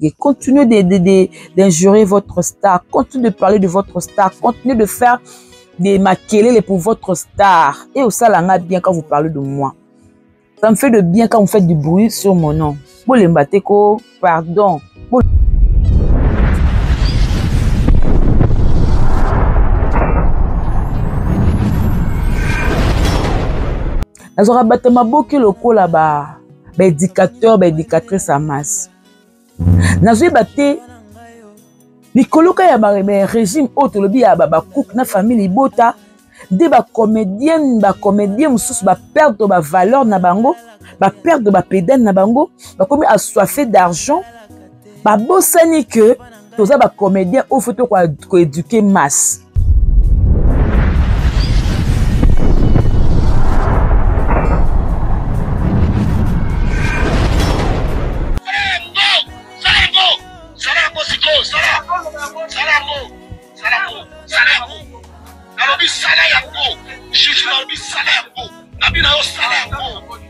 fatigué. Continuez d'injurer votre star. Continuez de parler de votre star. Continuez de faire des maquillés pour votre star. Et au salanga bien quand vous parlez de moi. Ça me fait de bien quand vous faites du bruit sur mon nom. Bolembateko, pardon. Nazora batema boki loko là-bas. Éducateur, éducatrice à masse. Nazoi baté. Nikoloka ya régime autre lobi ya cook na famille bota. De comédien mususu perdre valeur na bango, perdre pédale na bango, comme assoiffé d'argent. Bosani que toza comédien au photo ko éduquer masse.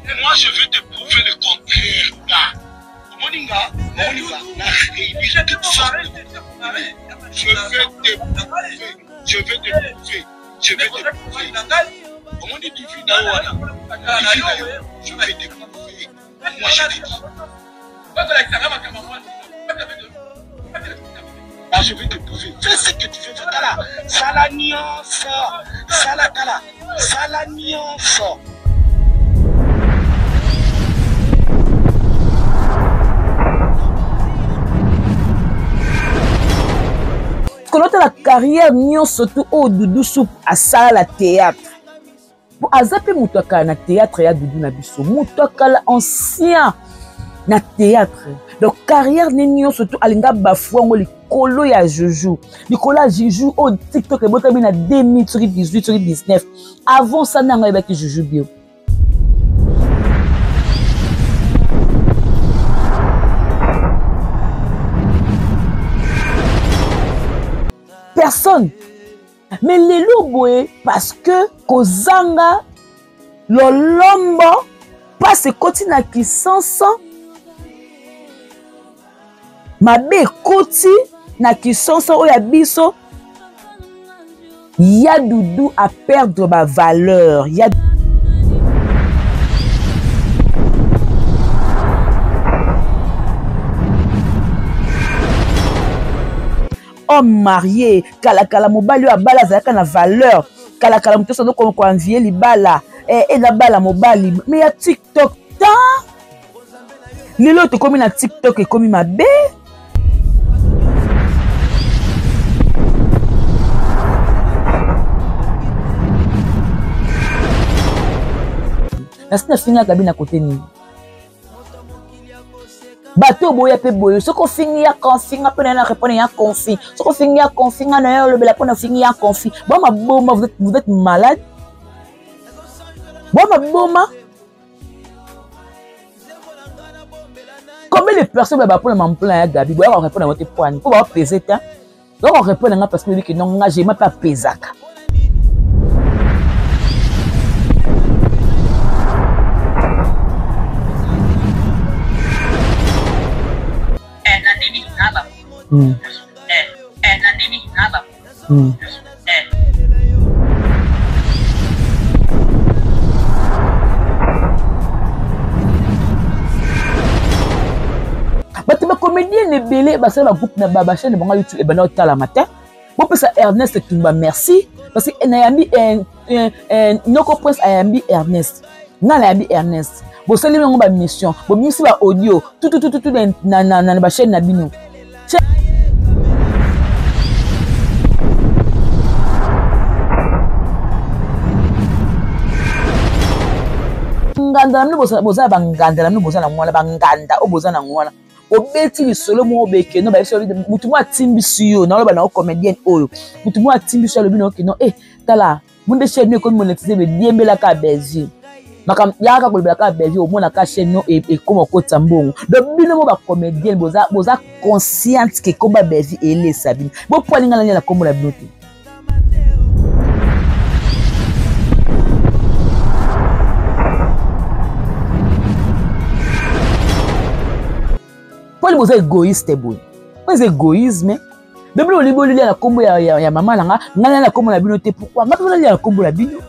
Et moi je vais te prouver le contraire. Je vais te prouver. Comment dit tu vis dans je vais te prouver. Moi je te dis. Je vais te prouver. Fais ce que tu veux. Salaniance. Salaniance. Quand la carrière nyon surtout au Doudou Soup à ça la théâtre. Pour azape mutaka na théâtre ya Doudou na biso. Mutaka la ancien na théâtre. Donc carrière nyon surtout alinga bafuango likolo ya Joujou. Likolo ya Joujou au TikTok et botami na 2018 19. Avant ça nanga ebaki Joujou bio. Personne. Mais les loups, parce que Kozanga, l'olombo, passe côté na qui sans ma bé côté na qui sans oya biso, ya Doudou à perdre ma valeur. Ya homme marié, kala mobali a bala zaka na valeur, kala mutoso no ko envier li bala et la bala mobali mais ya TikTok ta lelo to komi na TikTok et komi mabe na fini ka bina côté ni bateau boya pe boyo soko fini ya confi nga pena na répondre ya confi soko fini ya confi nga na yo le bela pona fini ya confi bon ma boma vous êtes malade bon ma boma combien de personnes ba pour mon plan ya Gabi boya on répondre à votre point pour ba peser ta donc on répond nga parce que lui que non nga j'ai même pas pesaka Batima comédien ne belé ba ça la groupe na baba chaîne bango YouTube et bana otala matin bon ça Ernest Tumba merci parce que nayambi noko prince ayambi Ernest na yambi Ernest bo sali ngo ba mission bo misi ba audio tout na ba chaîne na bino nganda namni boza banganda namni boza na ngwana banganda o boza na ngwana obeti lisolo mo obeke no ba yeso mutu mo atimbi siyo na loba na comédien oyo mutu mo atimbi siyo lobino okino tala munde chaîne ko monétiser be diembela ka bezi makam yaka ko lebela ka bezi o mona ka chaîne no e komo ko tambongo do bino mo ba comédien boza consciente que ko ba bezi ele sabine bo polinga na kombo la binote Pourquoi vous êtes égoïste, boy? Pourquoi c'est égoïsme? Depuis le début, il y a la combo ya maman langa, ngana la combo la binote pourquoi? Ngapi il y a la combo la bino?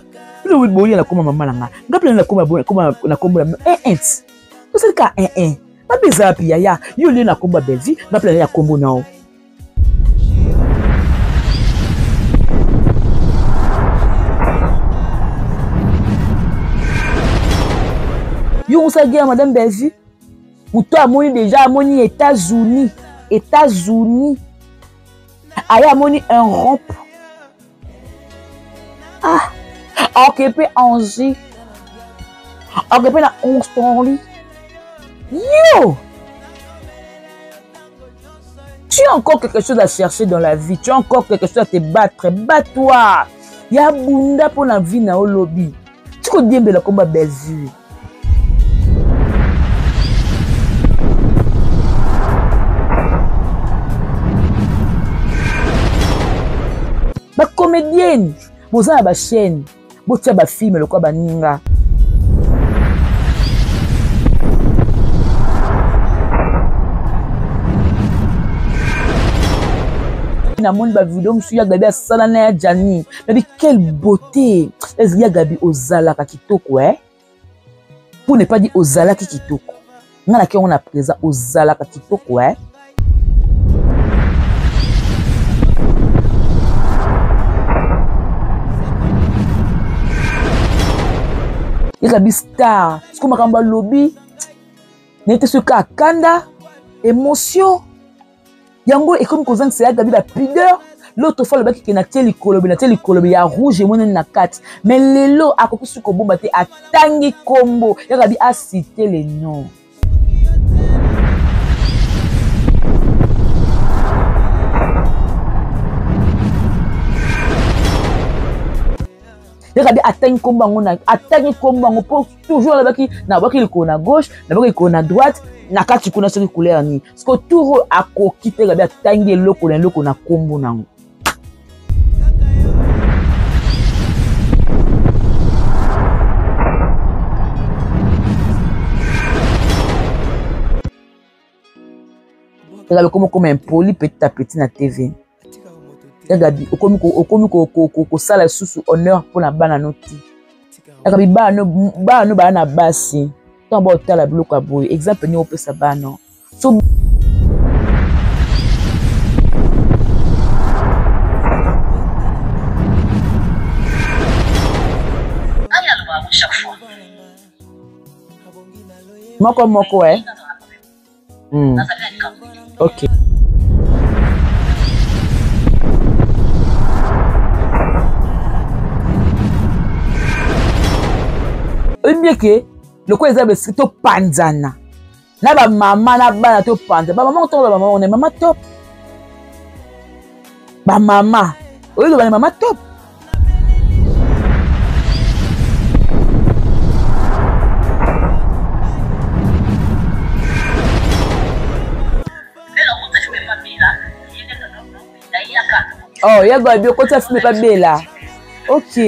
Il y a la combo maman langa. Ngapi la combo la c'est le cas 1-1. Pas bizarre puis ya. Yo li la combo Belgique, ngapi la combo nao. Yo on sa guerre madame Belgique. Ou toi moni déjà moni États-Unis. Aya moni un romp. Ah, occupé Angers. Occupé na 11 tonli. Yo! Tu as encore quelque chose à chercher dans la vie. Tu as encore quelque chose à te battre. Bats-toi. Ya bunda pour la vie na lobby. Tu connais bien le combat Belgique. Ba comédienne, vous avez ba chaîne, vous avez ba film le quoi ba ninga. Na mon ba vidéo monsieur ya gabi asala na ya Jani. Mais quelle beauté. Est-ce ya gabi ozala ka kitoko Pour ne pas dire ozala ki kitoko. Ngana ki on a présent ozala ka kitoko Il y a des stars. Ce qu'on m'a dit lobby, n'était ce qu'à Kanda, émotion. Yango et comme qu'on c'est la pudeur. L'autre fois le bac qui n'a tel il y a rouge et mon na 4. Mais les lots à côté ce qu'on bombe à tangi combo. Il y a à citer les noms. Il y a atteindre combat pour toujours là qui na baki liko na gauche na baki liko na droite na kati kuna sur couleur ni parce que toujours à quitter là atteindre loko na combo nango regarde comme impoli petit à petit na TV. Regarde, au sala sous honneur pour la bananoti. Regarde, bana basi. Tant bon tala bloc à boy. Exemple ni opé sa bano. So Moko OK. Bien que le quoi exemple c'est to panzana. Na ba maman na ba na to panza. Ba maman on est maman top. Ba maman. Oui, le maman top. Oh, il y a bien quand ça fume pas bien là. OK.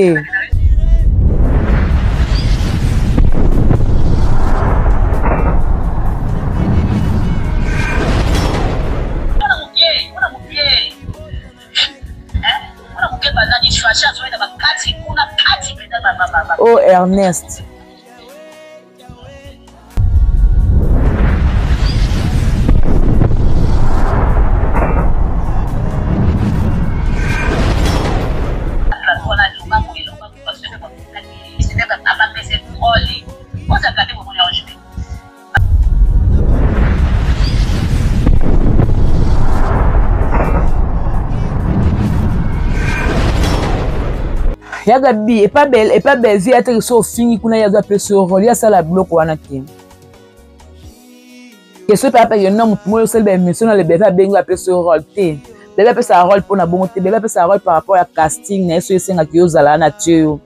Oh, Ernest. Yaga bi et pas belle zi ate so fini kuna yaga peso roli ça la bloc wana ki que ce papa yo nom mo yo selbe mission le bébé benga peso rol te bébé pesa rôle pour na bongo te bébé pesa rôle par rapport à casting na so yesenga ki yo zala na tio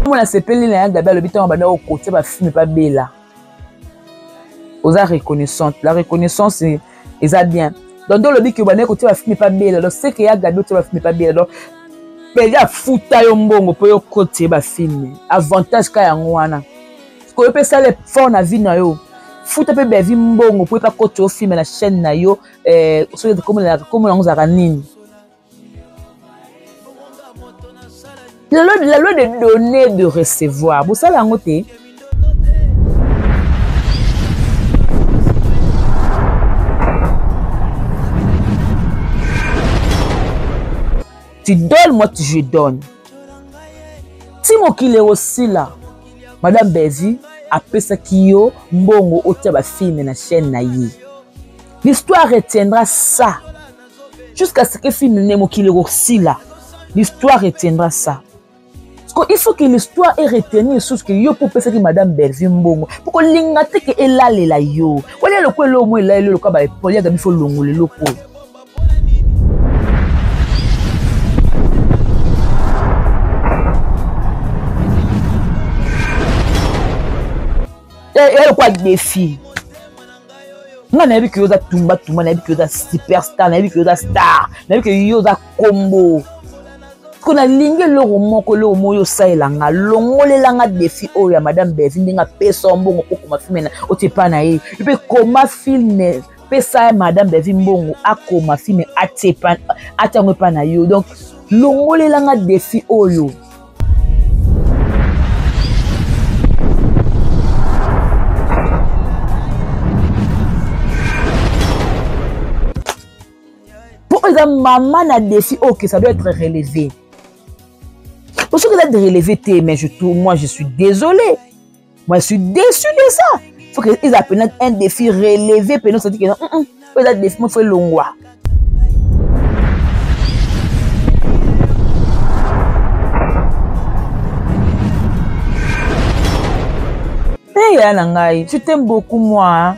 Mona sepeli na yaga ba le bitan ba na o côté ba film pas bela. Aux reconnaissante. La reconnaissance, c'est bien. Donc le dit que bane ko tia film pas belle donc c'est que ya Gabi tia film pas belle donc mais ya futa yo mbongo po yo côté ba film avantage ka yango wana ko yo pesa le fort na vie na yo futa pe ba vie mbongo po pa côté au film na chaîne na yo so comme nango za nini. La loi de donner de recevoir vous savez yango te. Tu donnes, moi je donne. Si mon qu'il est aussi là, Madame Belvi a fait ça qui yo mbongo otia ba film na chaîne na yi. L'histoire retiendra ça jusqu'à ce que film ne mo qu'il est aussi là. L'histoire retiendra ça. Parce qu'il faut que l'histoire ait retenu ce que yo pour penser que Madame Belvi mbongo. Pour que l'ingate que elle a la yo. Wala le ko lo mo la le ko ba pour ya ga bifo longo le loko. Et quoi défi? On a vu que vous avez tumba, on a vu que vous avez superstar, on a vu que vous avez star, on a vu que vous avez combo. Qu'on a ligné le roman que le roman yo sa elanga, longo le langa défi oh ya Madame Belvi ndinga pesa mbongo ko kuma filme o te pa na ye. Et puis comment filme pesa Madame Belvi mbongo akoma filme atepa atango pa na yo. Donc longo le langa défi oh yo. Maman a défi, ok, ça doit être relevé. Pour ce que ça doit être relevé, mais moi je suis désolé. Moi je suis déçu de ça. Il faut qu'ils appellent un défi relevé, puis nous ça dit que non, il faut un défi, il faut le long. Je t'aime beaucoup moi.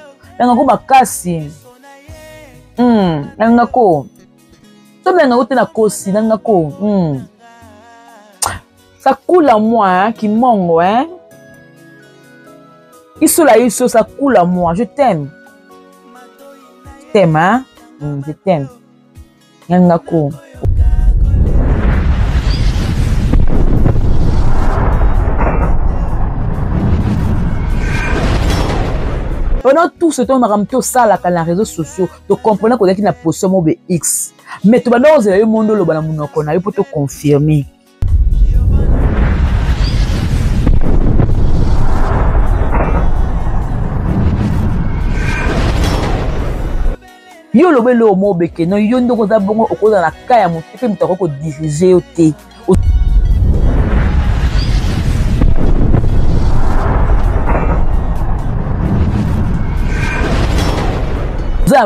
Ça coule à moi, hein, qui mongo, hein. Ça coule à moi. Je t'aime. Je t'aime, hein. Je t'aime. Nangako. Pendant tout ce temps, on a ramené ça là, dans les réseaux sociaux. Tu comprends qu'on a une position X. Mais tu vas dans le monde où on a pour te confirmer. Yo le bel homme beke non yo ndo koza bongo okoza na kaya mutu pe mutako ko diriger ote.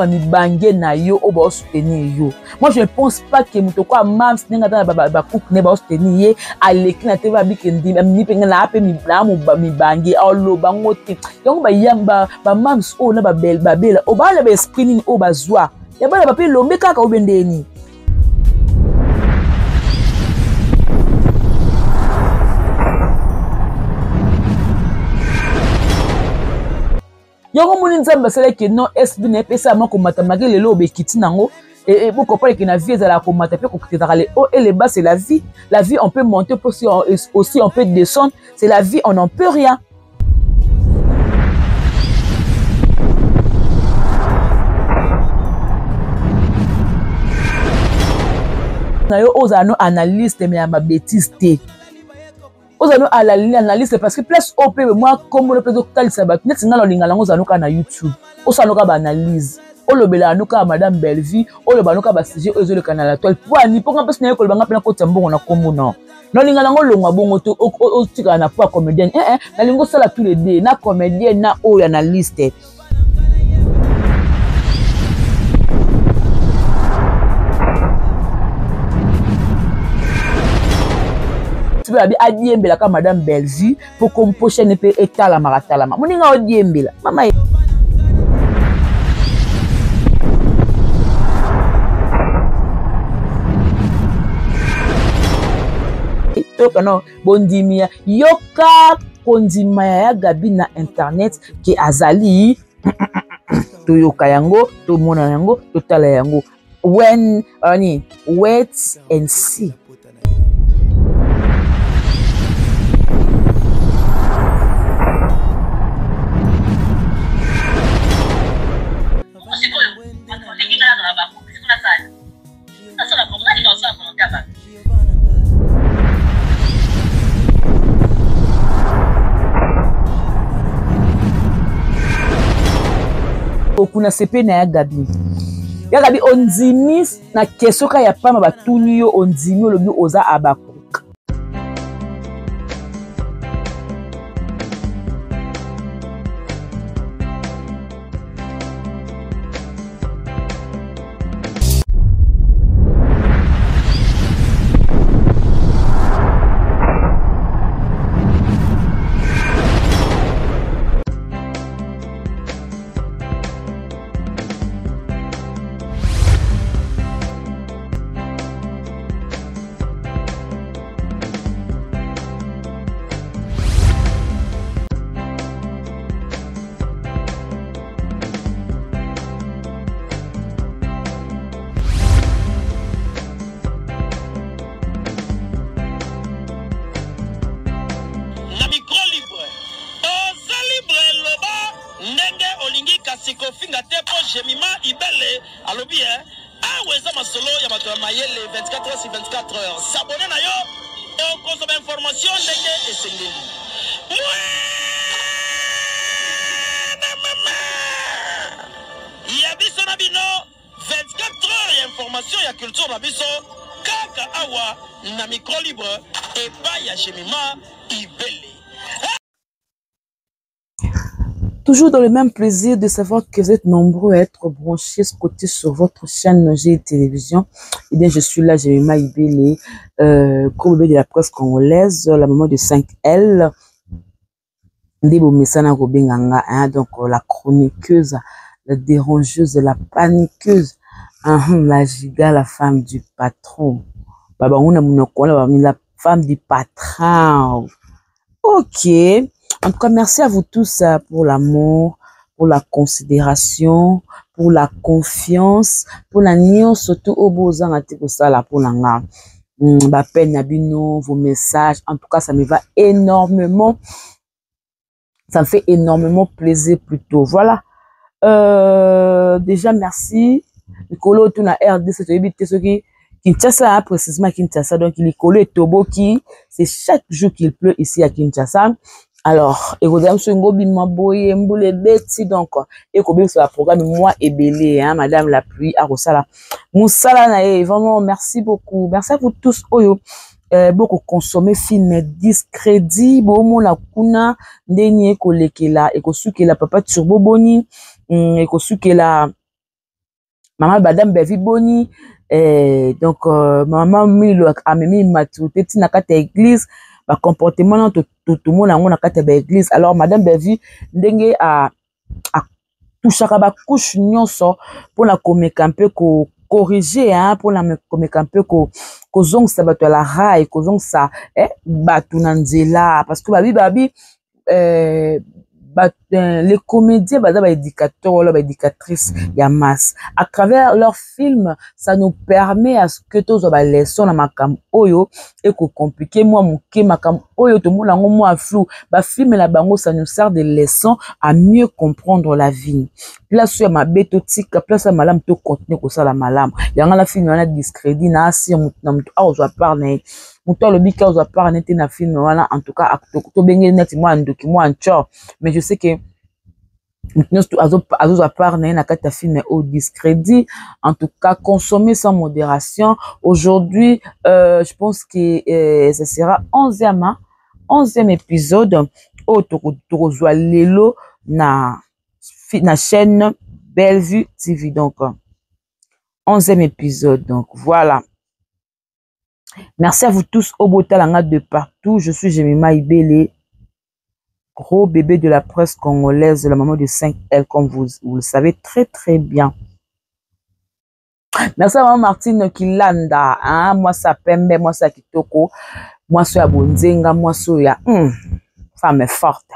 Mi bangé na yo o ba soutenir yo. Moi je ne pense pas que mutoko mam singa ta ba coupe ne ba soutenir à l'écran na TV bi kendi mi penga na ape mi bangé a lo bango te. Yango ba yamba ba mams o na ba bela o ba la ba screening o ba zwa. Ya ba pe lombe kaka o bendeni. Yongo muni nzamba sele ke non SB ne pesa ma ko matamaki lelo obekiti nango et vous comprenez que la vie est à la commander peut que les hauts et les bas c'est la vie on peut monter aussi on peut descendre c'est la vie on n'en peut rien. Na yo ozano analyste mais ma bêtise té. Ozano analyste parce que place OP moi comme le président Kalisabat net singa lo lingala ozano ka na YouTube. Osano ka ba analyse. Olobela anuka Madame Belvi, olobanoka ba sujet ezole canal à toi. Pour ni pour parce que kolbanga pena ko tambongo na komo non. Non lingala ngolonga bongo to o tika na pas comédien. Na lingo sala tous les deux na comédien na o analyste. Tu vas bien adiembela ka Madame Belvi pour qu'on prochaine peut étala maratala. Moninga odiembela. Mama non bondimia yoka kondimaya ya Gabi na internet ki azali toyoka yango, tomona yango, totala yango. When, wait and see. Okuna sepe na ya Gabi. Ya Gabi ondimis na kesoka ya pama batuni yo ondimi olobi oza abako. Sikofinga tepo Jemima Ibele alobi aweza masolo ya bato ya mayele 24 heures sur 24 heures. S'abonner na yo et consommer information ndenge esengeli. Ya biso na bino 24 heures ya information ya culture na biso kaka awa na micro libre et pas ya Jemima Ibele. Toujours dans le même plaisir de savoir que vous êtes nombreux à être branchés, scotchés sur votre chaîne G Télévision. Eh bien, je suis là, Jemima Ibele, gros bébé de la presse congolaise, la maman de 5L, Ndebo Messana Robenganga, donc la chroniqueuse, la dérangeuse, la paniqueuse, la giga, la femme du patron. Baba, on a la femme du patron. Ok. En tout cas, merci à vous tous pour l'amour, pour la considération, pour la confiance, pour la nion, surtout au beau pour ça, là, pour l'anga. Peine Nabino, vos messages. En tout cas, ça me va énormément. Ça me fait énormément plaisir plutôt. Voilà. Déjà, merci. Nicolo, tout na RD, c'est ce qui Kinshasa, précisément Kinshasa. Donc, il est collé Toboki. C'est chaque jour qu'il pleut ici à Kinshasa. Alors, donc, sur la programme, moi et Bélé, madame la pluie, à Rosala. Moussala, vraiment, merci beaucoup. Merci à vous tous, Oyo. Beaucoup consommer film discrédit, bon, la kuna, denye, kolekela, et kosukela, papa turbo boni, et kosukela, maman, madame Bevi boni, donc, maman, milo, amemi, maturité, tinakata église, ba comportement nan tout le monde en a kata ba église. Alors madame Bevi ndenge a touchaka ba couche nyonso pour la komeka un peu ko corriger pour la komeka un peu ko zong sa bato la rail ko zong sa batu nanzela parce que babi les comédiens ba éducateurs ou ba éducatrices ya masse à travers leurs films ça nous permet à ce que tous ba leçon na makam oyo et ko compliqué moi muke makam oyo to mona ngo moi flou ba film la bango ça nous sert de leçon à mieux comprendre la vie place ya mabetotika place ya malam to continuer ko sala malam yanga la film na discrédit na si na mtu azo parler muto le bika ozo parler na film voilà en tout cas to bengé net moi ndoki moi ncho mais je sais que maintenant à part na kata film au discrédit en tout cas consommer sans modération aujourd'hui je pense que ça sera 11e épisode au tozwa lelo na chaîne Bellevue TV donc 11e épisode donc voilà. Merci à vous tous au Botalanga de partout. Je suis Jemima Ibele, gros bébé de la presse congolaise, la maman de 5L, comme vous le savez très très bien. Merci à maman Martine Kilanda, moi ça pembe, moi ça kitoko, moi ça bonzenga, moi ça ya femme forte.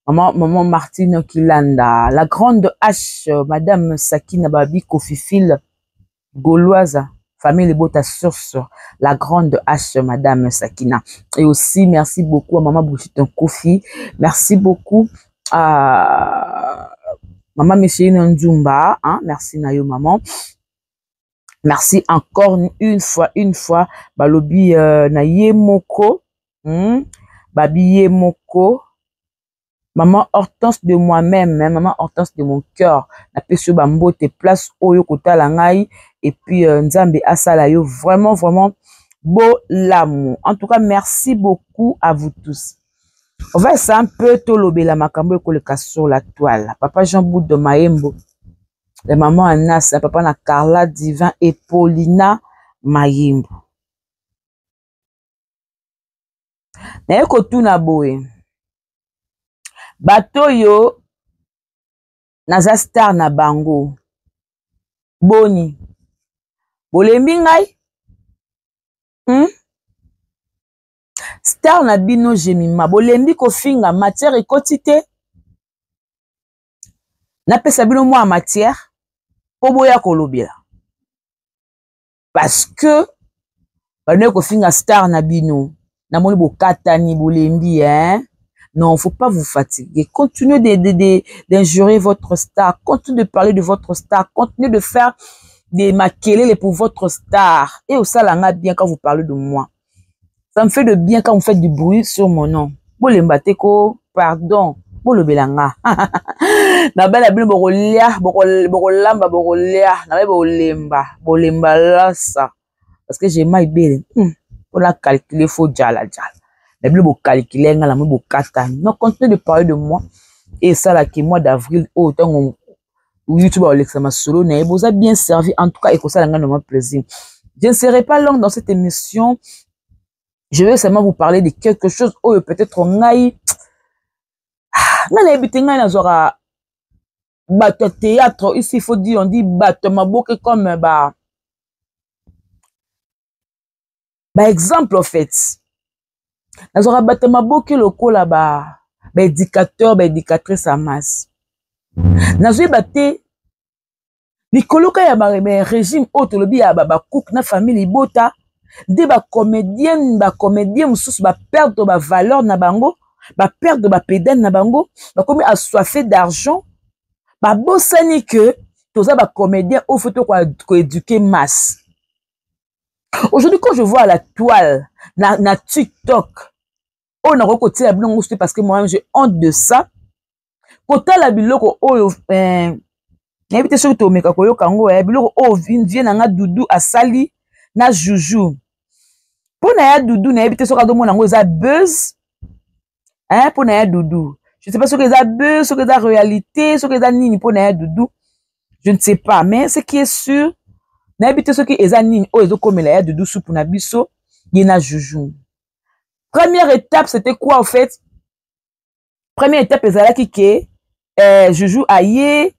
Maman Martine Kilanda, la grande H, Madame Sakina Babi Kofifil, Gauloise, famille Lebota Source, la grande H, Madame Sakina. Et aussi, merci beaucoup à Maman Bouchiton Kofi, merci beaucoup à Maman Micheline Nzumba, hein, merci Nayo Maman. Merci encore une fois, Balobi Naye Moko, Babi Yemoko, Maman Hortense de moi-même, hein, Maman Hortense de mon cœur, la pesio bambo te place oyo kota langai, et puis Nzambe asala yo, vraiment, vraiment, beau l'amour. En tout cas, merci beaucoup à vous tous. On va essayer un peu tolobe la makambo ekoleka sur la toile. Papa Jean-Boud de Maembo. La maman Anas, la papa na Carla Divin et Paulina Mayimbo. Na yeko tuna boye. Bato yo naza star na bango. Boni. Bolembi ngai? Star na bino jemima. Bolembi kofinga matière ekoti te. Na pesa bino mwa matière. Boya kolobela. Parce que bano kofinga star na bino na moni bokatani bolembi hein. Non, faut pas vous fatiguer. Continuez d'injurer votre star, continuez de parler de votre star, continuez de faire des maquelés pour votre star. Et au salanga bien quand vous parlez de moi. Ça me fait de bien quand vous faites du bruit sur mon nom. Bolembateko, pardon. Bolobelanga. Na bela bino bokolia, bokolamba bokolia, na be bolemba, bolemba lasa. Parce que j'ai mal belle. Pour la calculer faut jala jala. Na bino calculer nga la mo bokata. Non, continuez de parler de moi. Et ça là qui mois d'avril autant YouTube Alexa Masolo na vous a bien servi en tout cas et que ça nga de plaisir. Je ne serai pas long dans cette émission. Je vais seulement vous parler de quelque chose où peut-être on aille. Nan habité ngai na zora bato théâtre ici il faut dire on dit bato maboke comme ba exemple en fait na zora bato maboke lokola ba éducateur ba éducatrice en masse na zoi baté nikoloka ya ba régime auto lobi ya ba cook na famille ibota de ba comédien mususu ba perdre ba valeur na bango ba perdre ba pédane na bango ba komi assoiffé d'argent ba bosani que toza ba comédien au photo ko éduquer masse. Aujourd'hui quand je vois à la toile na TikTok on a recoté la biloko parce que moi j'ai honte de ça kota la biloko oyo n'habite sur to meka koyo kango biloko o vient na Doudou asali na Joujou pour na ya Doudou n'habite sur ka do mona ngo za buzz. Hein, pour Naya Doudou. Je ne sais pas ce que ça buzz, ce que ça réalité, ce que ça nini pour Naya Doudou. Je ne sais pas. Mais ce qui est sûr, n'habite ce qui est ça nini, oh, ils ont comme Naya Doudou sous pour Nabiso, Yena Joujou. Première étape, c'était quoi, en fait? Première étape, ils allaient qui Joujou aïe,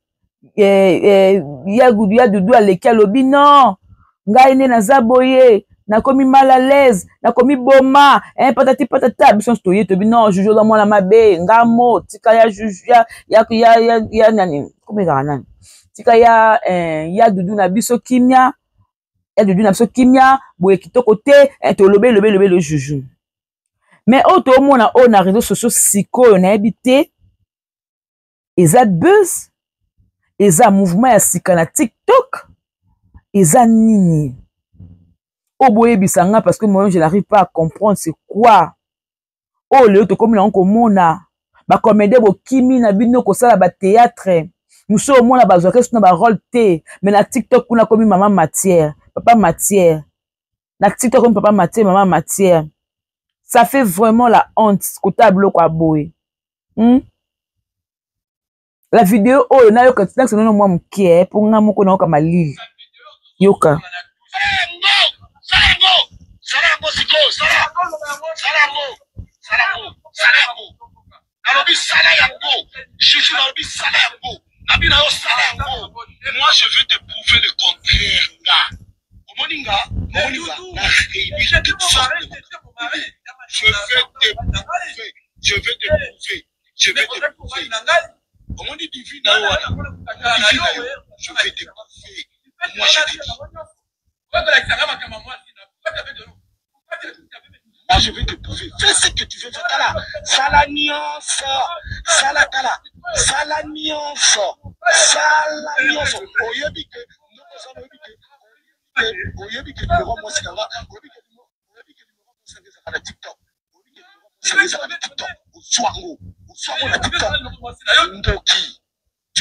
ya Doudou à l'école, obi, non, ngaine na zaboye. Na komi mal à l'aise, na komi boma, hein, patati patata, bison stoye, tobi, non, Joujou dans moi la mabe, ngamo, tika ya Joujou, ya nani, comment il y a nani, tika ya Doudou na biso kimia, ya Doudou na biso kimia, boye kitoko te, te lobe le Joujou. Mais auto mona on a réseaux sociaux siko, on a habité, eza buzz, eza mouvement ya sika na TikTok, eza nini. Oh boye bisanga parce que moi je n'arrive pas à comprendre c'est quoi. Oh le to comme na on mona ba comédie bo kimi na bino ko sala ba théâtre. Nous sommes mona ba zoka na ba rôle té mais na TikTok kuna comme maman matière, papa matière. Na TikTok comme papa matière, maman matière. Ça fait vraiment la honte ko tableau kwa boye. La vidéo oh na yo ka c'est non moi mkie pour nga moko na ka malili. Yoka. Moi, je veux te prouver le contraire, gars. Je vais te prouver. Je vais te prouver. Comment dit divine, je vais te prouver. Moi, je te dis. Moi, je vais te prouver. Fais ce que tu veux faire. Ça la nuance. Ça la cala. Ça la nuance. Ça la nuance. Oyebi que. Oyebi que le roi, moi, c'est là. Oyebi que le roi, TikTok. Tu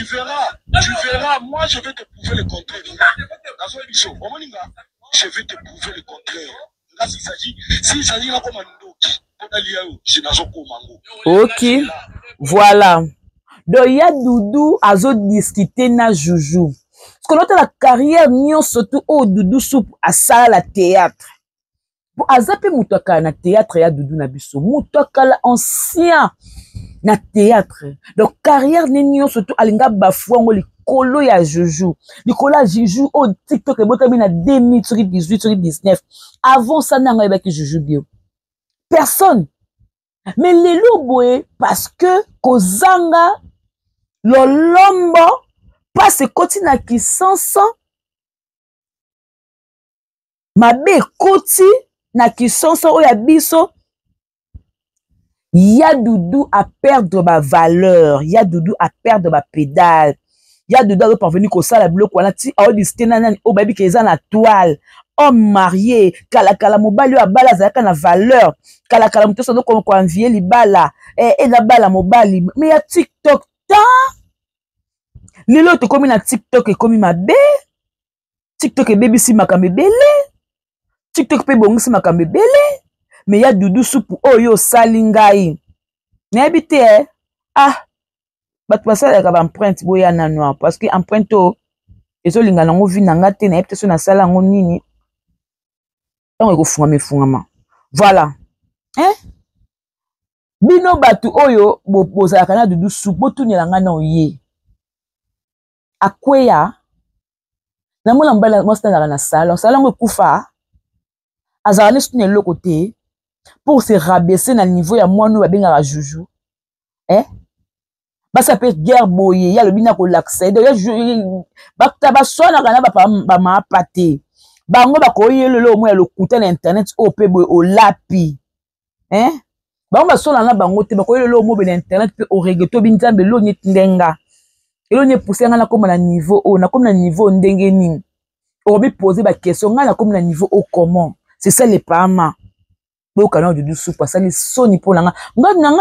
verras, moi je vais te prouver le contraire. Je vais te prouver le contraire. S'il s'agit là comme un ok, voilà. Donc il y a Doudou azo discuter na Joujou. Parce qu'on a la carrière nion surtout au Doudou soupe à ça la théâtre. Pour azape mutaka na théâtre ya Doudou na biso mutaka la ancien na théâtre donc carrière nenyo surtout alinga bafua ngo likolo ya Joujou likolo ya Joujou au TikTok e botami na 2018 19 avant ça nanga ebaki Joujou bio personne mais lelo boye parce que kozanga lolombo passe koti na kisansa mabe koti na kisonso oya biso ya Doudou à perdre ma valeur ya Doudou à perdre ma pédale ya Doudou à parvenir ko sala bloc wana ti a disté nani o baby keza na toile homme marié kala mobali a bala zaka na valeur kala muto so ko envier libala et na bala mobali mais ya TikTok ta lelo to komi na TikTok e komi mabe TikTok e baby si makambe bele TikTok pe bongisi makambe bele mais ya Doudou soupe oyo salingai na habité bat pasala ka ba empreinte boya na noir parce que empreinte ezo linga nango vi nanga te na habité so na sala ngo nini tango ko fungama voilà bino batu oyo bozala kana Doudou soupe botunela nga na oye akweya na mona mbala mo standa na sala ngo kufa azalani soutenir le côté pour se rabaisser na niveau ya moi nous babenga Joujou ça peut guerre boye ya le bina ko l'accès de ba sona kana ba ma paté bango ba ko yelelo mo ya le couteau na internet o pe boye o lapi bango ba sona na bango te ba ko yelelo mo be na internet pe o reggaeton binzambe lo nyet ndenga elo nye pousser nga na comme na niveau o na comme na niveau ndenge nini o bi poser ba question nga na comme na niveau o comment. C'est ça les parents. Au canal de Doudou soupe, ça les soni pour la nga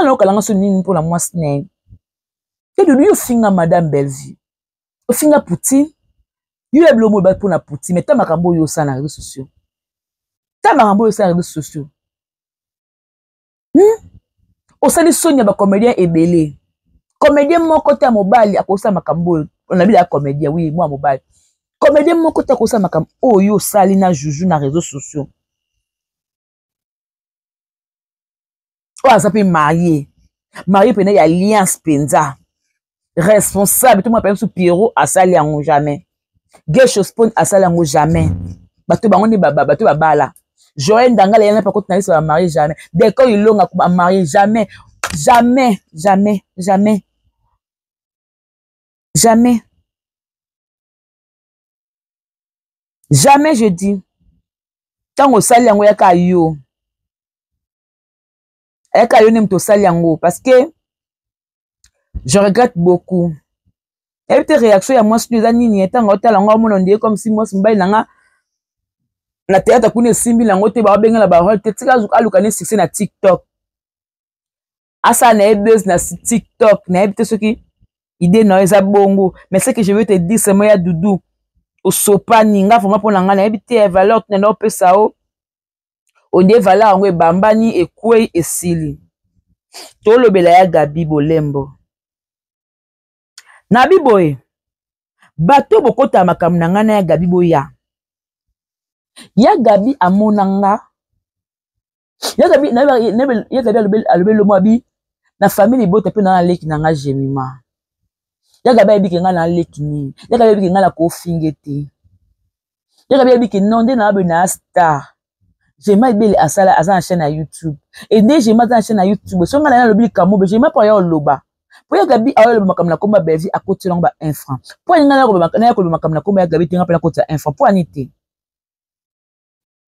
no kalanga soni pour la moi snake. Que Doudou yo finga madame Bellevue. O finga Poutine. Yo eblo mo ba pour na Poutine, mais ta makambo yo ça na réseaux sociaux. Ta makambo yo ça na réseaux sociaux. O sali soni ba comédien ebelé. Comédien mon côté mobile akosa makambo. On a vu la comédien oui, moi mobile. Comédien mon côté akosa makambo. Oh yo sali na Joujou na réseaux sociaux. Oh, ça peut marier. Marié, il y a alliance penza. Responsable, tout le monde peut sous Pierrot à sali en jamais. Gay Chospon à sali en jamais. Bato bangondi baba, bato babala. Joël Dangala, il y en a pas contre Naïs va marier jamais. Dès quand il l'ont à marier jamais. Jamais, jamais, jamais. Jamais. Jamais, je dis. Tant au sali en yaka yo. Parce que je regrette beaucoup. Et puis réaction à moi sur les années ni tant hôtel en mon on comme si moi simba nanga na théâtre kune simbi lango te ba benga la ba te tika aluka ne succès na TikTok. Asa na buzz na TikTok na ebite soki idée na eza bongo mais ce que je veux te dire c'est moi ya Doudou au sopa ninga vraiment pour nanga na ebite valeur na no pesa o onde valeur ngwe bambani ekwe esili tolo bela ya Gabi Bolembo na biboye bato bokota makambo na ngana ya Gabi boya ya Gabi amonanga ya Gabi alobelo mwabi na famille bote pe na leki na nga Jemima ya Gabi abiki nga na leki ni ya Gabi abiki nga na ko fingete ya Gabi abiki nonde na abe na star Jemima ibele asala azana chaîne na YouTube et dès Jemima dans chaîne na YouTube so nga na lobili kamobe Jemima pa ya loba Po ya Gabi ayo le makamna komba Belvi a côté longa 1 franc. Po ngana ko le makamna komba ya Gabi tinga pela côté 1 franc. Po anité.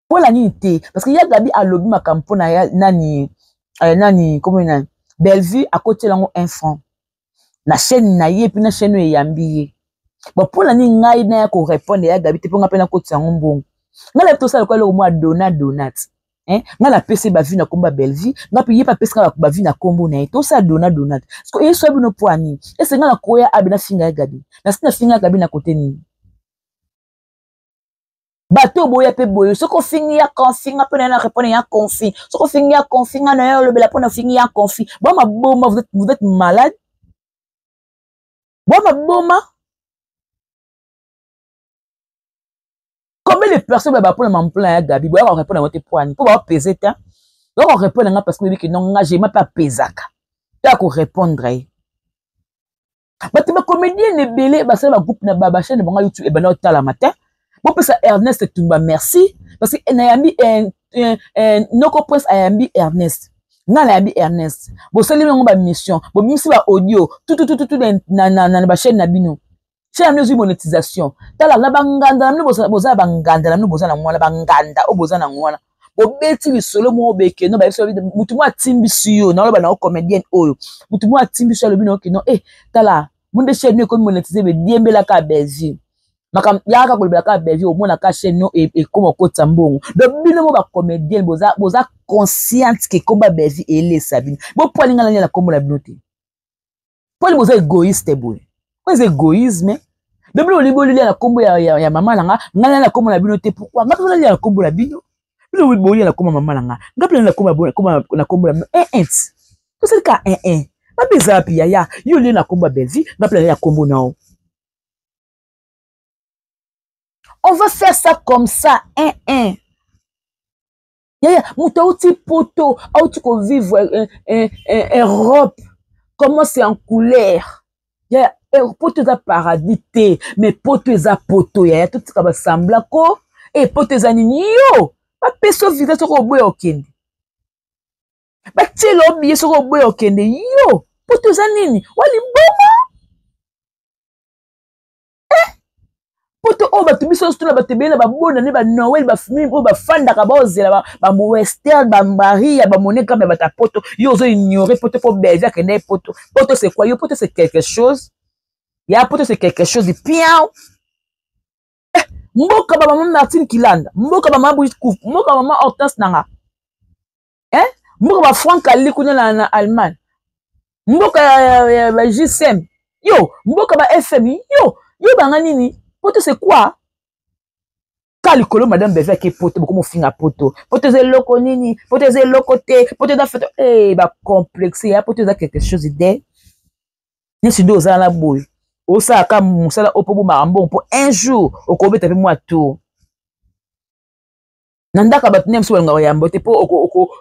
Po la nité parce que ya Gabi a lobby makampo na ya nani comment na Belvi a côté longa 1 franc. Na chaîne na ye puis na chaîne e yambi. Bon pour la ni ngai na ko répondre ya Gabi te po ngapela côté ngombo. Ngala to ça ko le mo donat. Hein, nga la PC ba vie na komba Belvi, nga piye pa PC ka ba vie na kombo na to sa donat. Parce que yeso bino poani. Et c'est nga la koya abina finga ya Gabi. Na sina finga Gabi na côté ni. Bato boya pe boyo, soko fingi ya confi, nga pena na répondre ya confi. Soko fingi ya confi nga na yo le bela pona fingi ya confi. Bon ma boma vous êtes malade. Bon ma boma. Combien de personnes va pour le m'emplan à Gabi? Boya on répond à votre poigne. Pour avoir pesé ta. Donc on répond à parce que non nga j'ai même pas pesaka. Ta ko répondre. Ba te ba comédien ne belé ba ça ba groupe na ba chaîne ba YouTube et ba na ta la matin. Bon ça Ernest Tumba merci parce que na yambi noko presse a yambi Ernest. Nga la yambi Ernest. Bo sali ngo ba mission. Bo misi ba audio tout na ba chaîne na bino. C'est une monétisation. Tala na banganda na boza banganda na boza na mwana banganda o boza na mwana. Bo beti bisolo mo beke no ba bisolo mutu mo atimbi siyo na lo ba na comédien oyo. Mutu mo atimbi siyo lo bino ke no tala munde chaîne ko monétiser be diembela ka Belvi. Makam yaka ko lebela ka Belvi o mona ka chaîne no e comme ko tambongo. Do bino mo ba comédien boza consciente ke komba Belvi ele sabine. Bo poli ngala na kombo la binote. Poli boza égoïste boy. C'est égoïsme. Depuis le libo la combo ya maman langa, ngala la combo la bino te pourquoi? Ngapela la combo la bino. Bino libo la combo maman langa. Ngapela la combo la combo la tout c'est ka Ba beza pi ya yo le na combo Belvi, ngapela la combo nao. On va faire ça comme ça Ya muta outi poto, outi ko vivre Europe. Comment c'est en couleur? Ya poto za paradis te, mais poto za poto ya tout ça va sembla ko et poto za nini yo ba peso visa soko boye okende ba telo biye soko boye okende yo poto za nini wali mboma poto o ba tubiso stula ba tebela ba bona ne ba Noël ba famille o ba fanda ka ba ozela ba western ba Maria ba moneka ba ta poto yo zo ignorer poto po belge que ne poto c'est quoi yo poto c'est quelque chose. Ya poto c'est quelque chose de bien. Mboka ba maman Martine Kilanda, mboka ba maman Bouikouf, mboka ba maman Hortense Nanga. Mboka ba Franck Ali kuna na Allemagne. Mboka ba JSM. Yo, mboka ba FM. Yo ba nini? Poto c'est quoi? Kalikolo madame Belvi ke poto beaucoup mo finga poto. Poto c'est loko nini? Poto c'est loko te, poto da fait ba complexe, ya poto c'est quelque chose de. Ni si do za la boy. Osa ka musala opobu marambo pour un jour okobeta pe moi tout nandaka batnem so nga yambo te po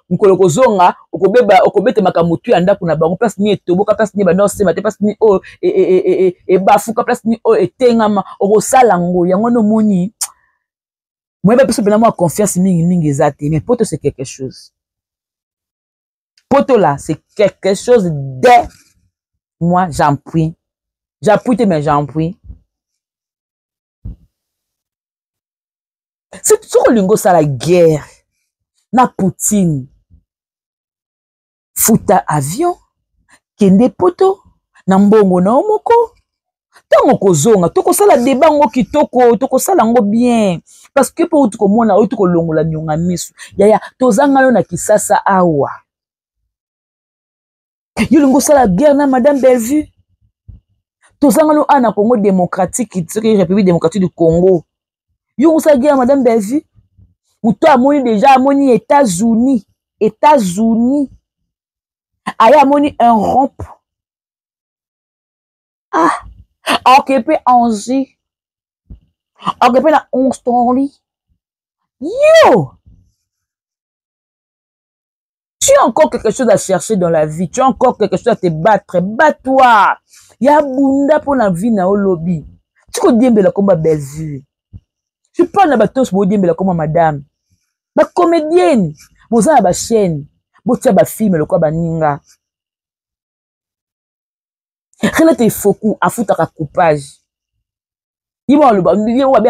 nkolo kozonga okobeta makamutu ya ndako na bango place ni etoboka place ni bano sema te place ni o e bafuka place ni o etengama okosala ngo yango no moni moi ba peso bena moi confiance mingi ezate mais poto c'est quelque chose poto là c'est quelque chose de moi j'en prie. J'appuie, mais j'en prie. C'est tout le lingo ça la guerre. Na Poutine. Futa avion. Kende poto. Na mbongo na omoko. Tango kozonga. Toko sala débat ngo kitoko. Toko sala ngo bien. Parce que pour tout mona o toko longo la nyonga misu. Yaya tozanga lo na kisasa awa. Yo lingo sala guerre na madame Belvi. Tozangalo ana Congo démocratique, République démocratique du Congo. Yo sa guerre madame Belvi. Muto amoni déjà amoni États-Unis. Aya amoni un rompe. Occupé Angers. Occupé na 11 tonli. Yo! Tu as encore quelque chose à chercher dans la vie. Tu as encore quelque chose à te battre. Bats-toi. Ya bunda pour la vie na lobby. Tu connais bien la combat Belvi. Je parle na batos bo bien la combat madame. Ba comédienne. Boza ba chaîne. Botia ba film le quoi ba ninga. relate foku afutaka coupage ibo lo ba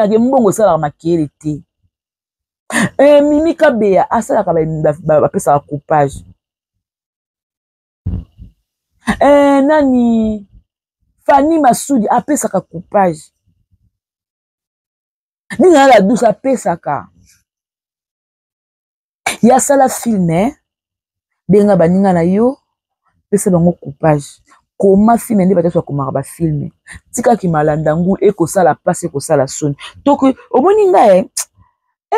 bien mbongo sala makele te Mimi Kabea asala ka ba pesa coupage nani Fanny Masudi apesa ka coupage ninga la douce apesa ka ya sala film benga baninga na yo pesa bango coupage koma film nde batatu akomaka ba film tika ki malanda ngulu ekosala passe ekosala soni donc omoni nga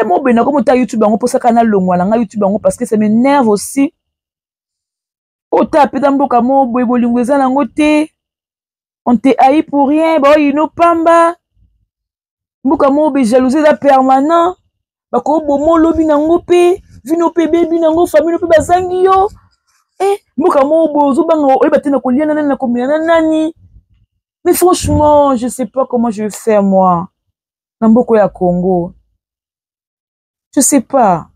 mo bena comme ta YouTube bango posa kana longwa na nga YouTube bango parce que ça m'énerve aussi ota peta mboka mo boy bolingo eza nango te on te haï pour rien ba yino pamba mboka mo be jalousie da permanent ba ko bomo lobi nango pe vino pe bebi nango famille pe bazangi yo mboka mo bozo banga oyeba te na koliana nani na kombina nani mais franchement je sais pas comment je vais faire moi na mboko ya Congo je sais pas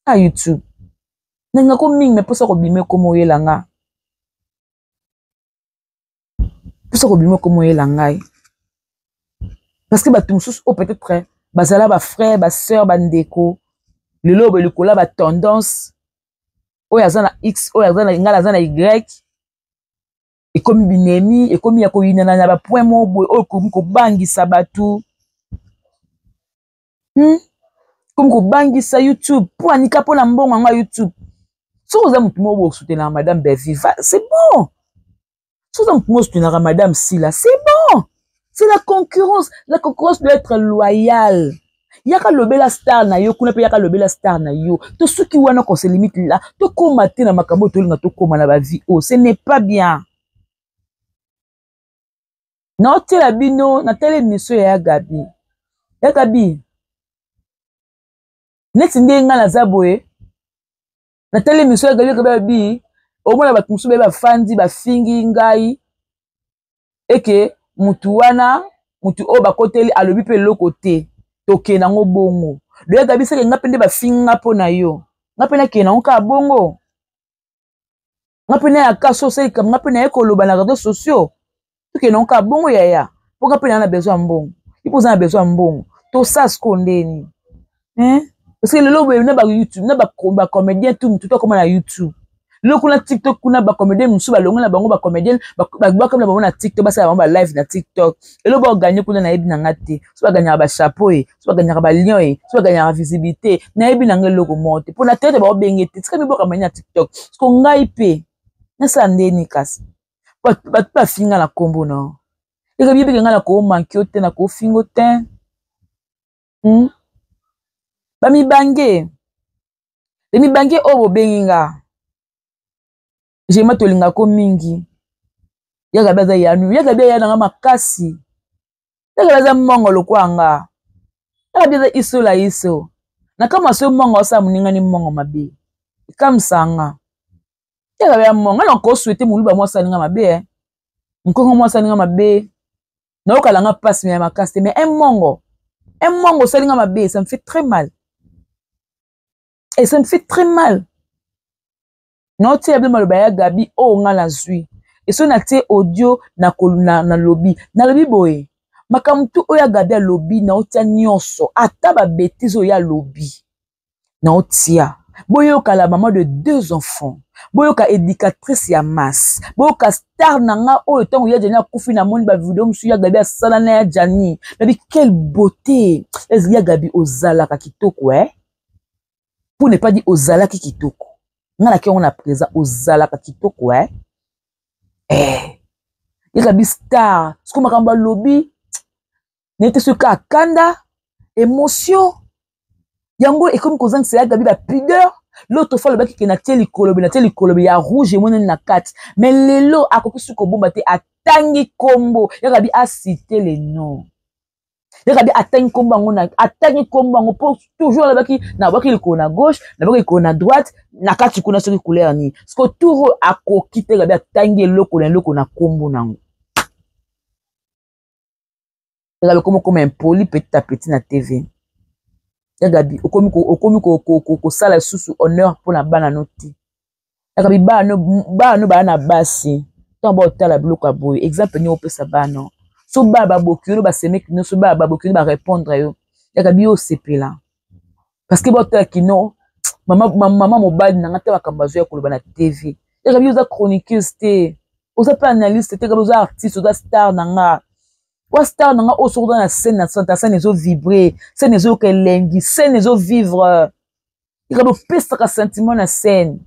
à YouTube nanga ko mingi mais posa ko bime ko moyela nga posa ko bime ko moyela ngai parce que bato mususu o peut-être bazala ba frère ba sœur ba ndeko lelo be likola ba tendance oyo aza na x oyo aza na ngala aza na y ekomi binemi ekomi ya koyinana na ba point mo boye oyo ko bangisa bato comme ko bangisa YouTube pour anika po na mbongo nga YouTube so oza mutu mo bo soutenir madame Beviva c'est bon so oza mutu mo soutenir madame Sila c'est bon c'est la concurrence doit être loyale yaka lobela star na yo kuna pe yaka lobela star na yo to suki wana ko se limite là to koma te na makambo to linga to koma na ba vie oh ce n'est pas bien na otela bino na tele émission ya Gabi neti ndenga na zaboe na tele émission ya Gabi omona bato musu ba fandi ba fingi ngai eke mutu wana mutu o bakoteli alobi pe lokote toke nango bongo le Gabi seke nga pende ba finga po na yo nga pena ke nango ka bongo nga pena ya kaso seke nga pena ekoloba na réseaux sociaux toke nango ka bongo yaya po nga pena na besoin mbongo ipoza na besoin mbongo to sas kondeni parce que lelo boye na ba YouTube na ba comédien tout mutu to koma na YouTube lelo kuna TikTok kuna ba comédien musu ba longa na bango ba comédien ba comme na bango na TikTok ba sa bango ba live na TikTok lelo ba gagner kuna na yebi na ngate so ba gagner ba chapeau so ba gagner ba lion so ba gagner visibilité na yebi na ngelo ko monte pour na tete ba bengete tika mi boka manya TikTok sko ngai pe na sandeni kasi ba finga na kombo no eka bibi nga na ko manki te na ko fingo te ba mi bange obo benginga jema tolinga ko mingi yaga baza yanu yaga bia yana makasi yaga baza mongo lokwanga yaga bia isola iso na kama so mongo osa muninga ni mongo mabe ikamsanga yaga bia mongo na ko souhaiter muluba mwasa ninga mabe nkongo mwasa ninga mabe na okala nga passe mais makasi mais un mongo salinga mabe ça me fait très mal et ça me fait très mal. Non, tu as bien mal à Gabi, oh, on a la zui. Et si on a été audio, na lobby. Na lobby, boy. Ma comme tout, oya Gabi a lobby, na otia nyonso. Ata ba bêtise, oya lobby. Na otia. Boyo ka la maman de 2 enfants. Boyo ka éducatrice ya masse. Boyo ka star nanga, oh, tant oya Jani a koufi na moni ba vidéo, monsieur ya Gabi a salana ya Jani. Mais quelle beauté. Est-ce qu'il y a Gabi ozala ka kitoko, ouais? Pour ne pas dire ozala ki kitoko. Nga ke on a présent ozala ka kitoko Gabi star ce qu'on makamba lobby n'était ce ka kanda émotion yango et comme kozang c'est Gabi ba pudeur l'autre fois le baki ki na teli kolobe ya rouge et mona na 4 mais lelo akoki suko bomba te atangi kombo ya Gabi a cité les noms Gabi atangi kombo ngo pour toujours la baki na baki liko na gauche na baki liko na droite na kati kuna soki couleur ni sko toujours akoki te Gabi atangi loko na kombo nango Gabi comme impoli petit à petit na TV Gabi okomi ko sala susu honneur pour na bana noti Gabi ba no na basi tant ba otala biloko ya boye exemple ni opesa bana so ba baboki no basemeki no so ba baboki no ba répondre yo yaka bi osepela parce que ba otala kino mama mobali na ngata makambo azo ya koloba na TV yaka bi oza chroniqueuse te oza pe analyste te oza artiste oza star na nga wa star na nga oso oza na scène na scène ezo vibrer scène ezo kelengi scène ezo vivre yaka bopesaka sentiment na scène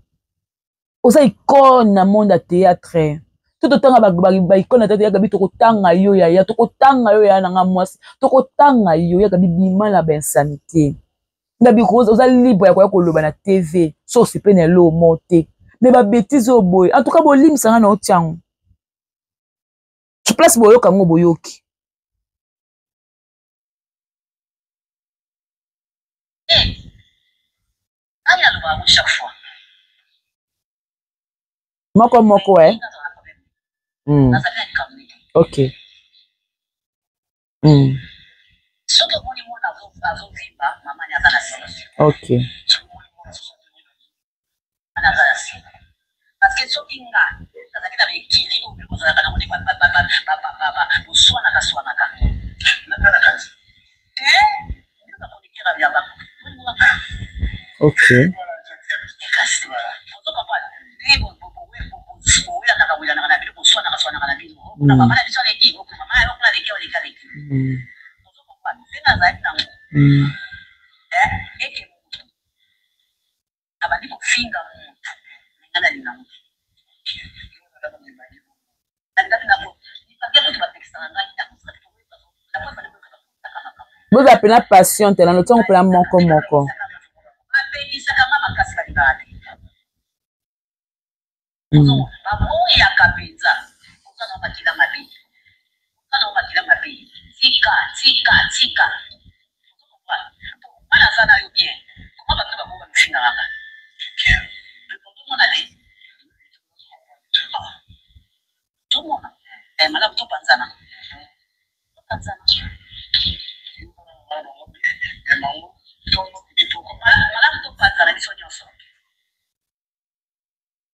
oza icône na monde ya théâtre tout otanga baicône na théâtre yaka bi tokotanga yo yaya tokotanga yo yaya nanga mwasi tokotanga yo yaka bibima na bainsanité ngabi oza libre ya koya koloba na TV so osipe na elo mo te mais babétise oyo boye en tout cas bolimisanga na otiango tu place boyoka ngo boyoki chaque fois. Moko, ouais. Ok. Ok. Parce que soki nga nazalaki na bekili oyo kozalaka nango nde boswanaka swanaka bakonikera bya ok bowelanaka na bino boswanaka na bino na mama na biso aleki mama ayokula leki olekaleki nde nazalaki nango eke motu abandi kofinga motu nganali nango vous appelez passion te na lotongo pela moko baboyaka mpenza ozana makila mabe tika wana aza na yo bien koma bato bango bamifingaka tomona le tomona malamu topanzana malamu topanzana biso nyonso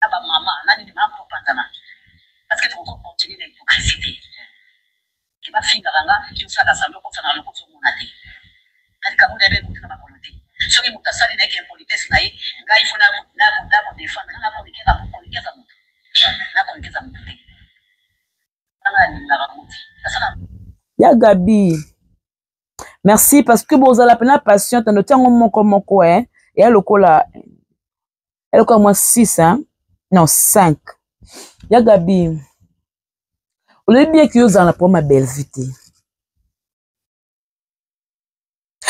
na bamama nani malamu topanzana parce que tokokontinue na hypocrisie te bafingaka nga tosala sambe okosana lokoso omona te alikango na ebe mutu na makolo te soki moto asali na yeke impolitesse na ye ngai fo nakodefendre nakonikeza motu te anga alingaka motu asala ya Gabi merci parce que bozala pena patient no tiango moko et lokola moi 6 hein non 5 ya Gabi on bien que vous en pour ma belle vie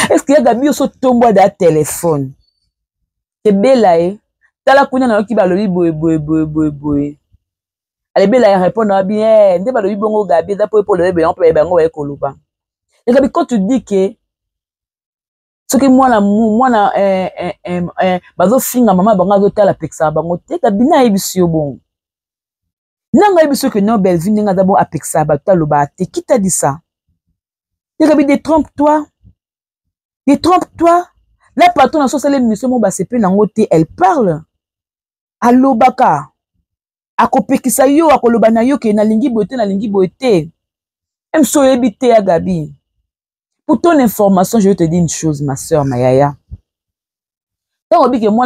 est-ce que ya Gabi oso tombo da téléphone te bela tala kunya na yoki balobi boy ale bela ya répondre bien nde balobi bongo Gabi da pour le bébé on peut bango ba ekoluba et Gabi quand tu dis que ce que moi bazo finga mama bango azotala pekisa bango te Gabi na yebisi bon nanga yebisi que non belle vie nga d'abord apekisa ba taloba te qui t'a dit ça et Gabi détrompe-toi la patronne a sociale émission mon ba sepe nango te elle parle alobaka akopekisa yo akoloba na yo ke na lingi bote même so yebite ya Gabi. Pour ton information, je vais te dire une chose, ma soeur, ma yaya. Quand on dit que moi,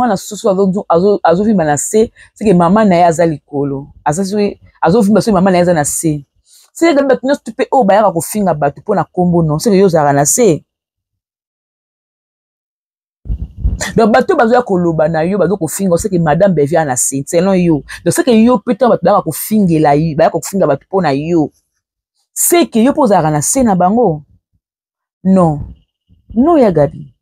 la soso azo vi manase, c'est que maman na ya azali kolo. Azo vi maso maman na ya zanase. C'est que maintenant tu peux oh ba ya ko finga batu pour na kombo non, c'est que yo za ranase. Donc bato bazo ya koloba na yo bazo ko finga, c'est que madame Bevi anase, selon yo. Donc c'est que yo peut-être bato ba ko fingela yo, ba ko finga batu pour na yo. C'est que yo poza ranase na bango. Non ya Gabi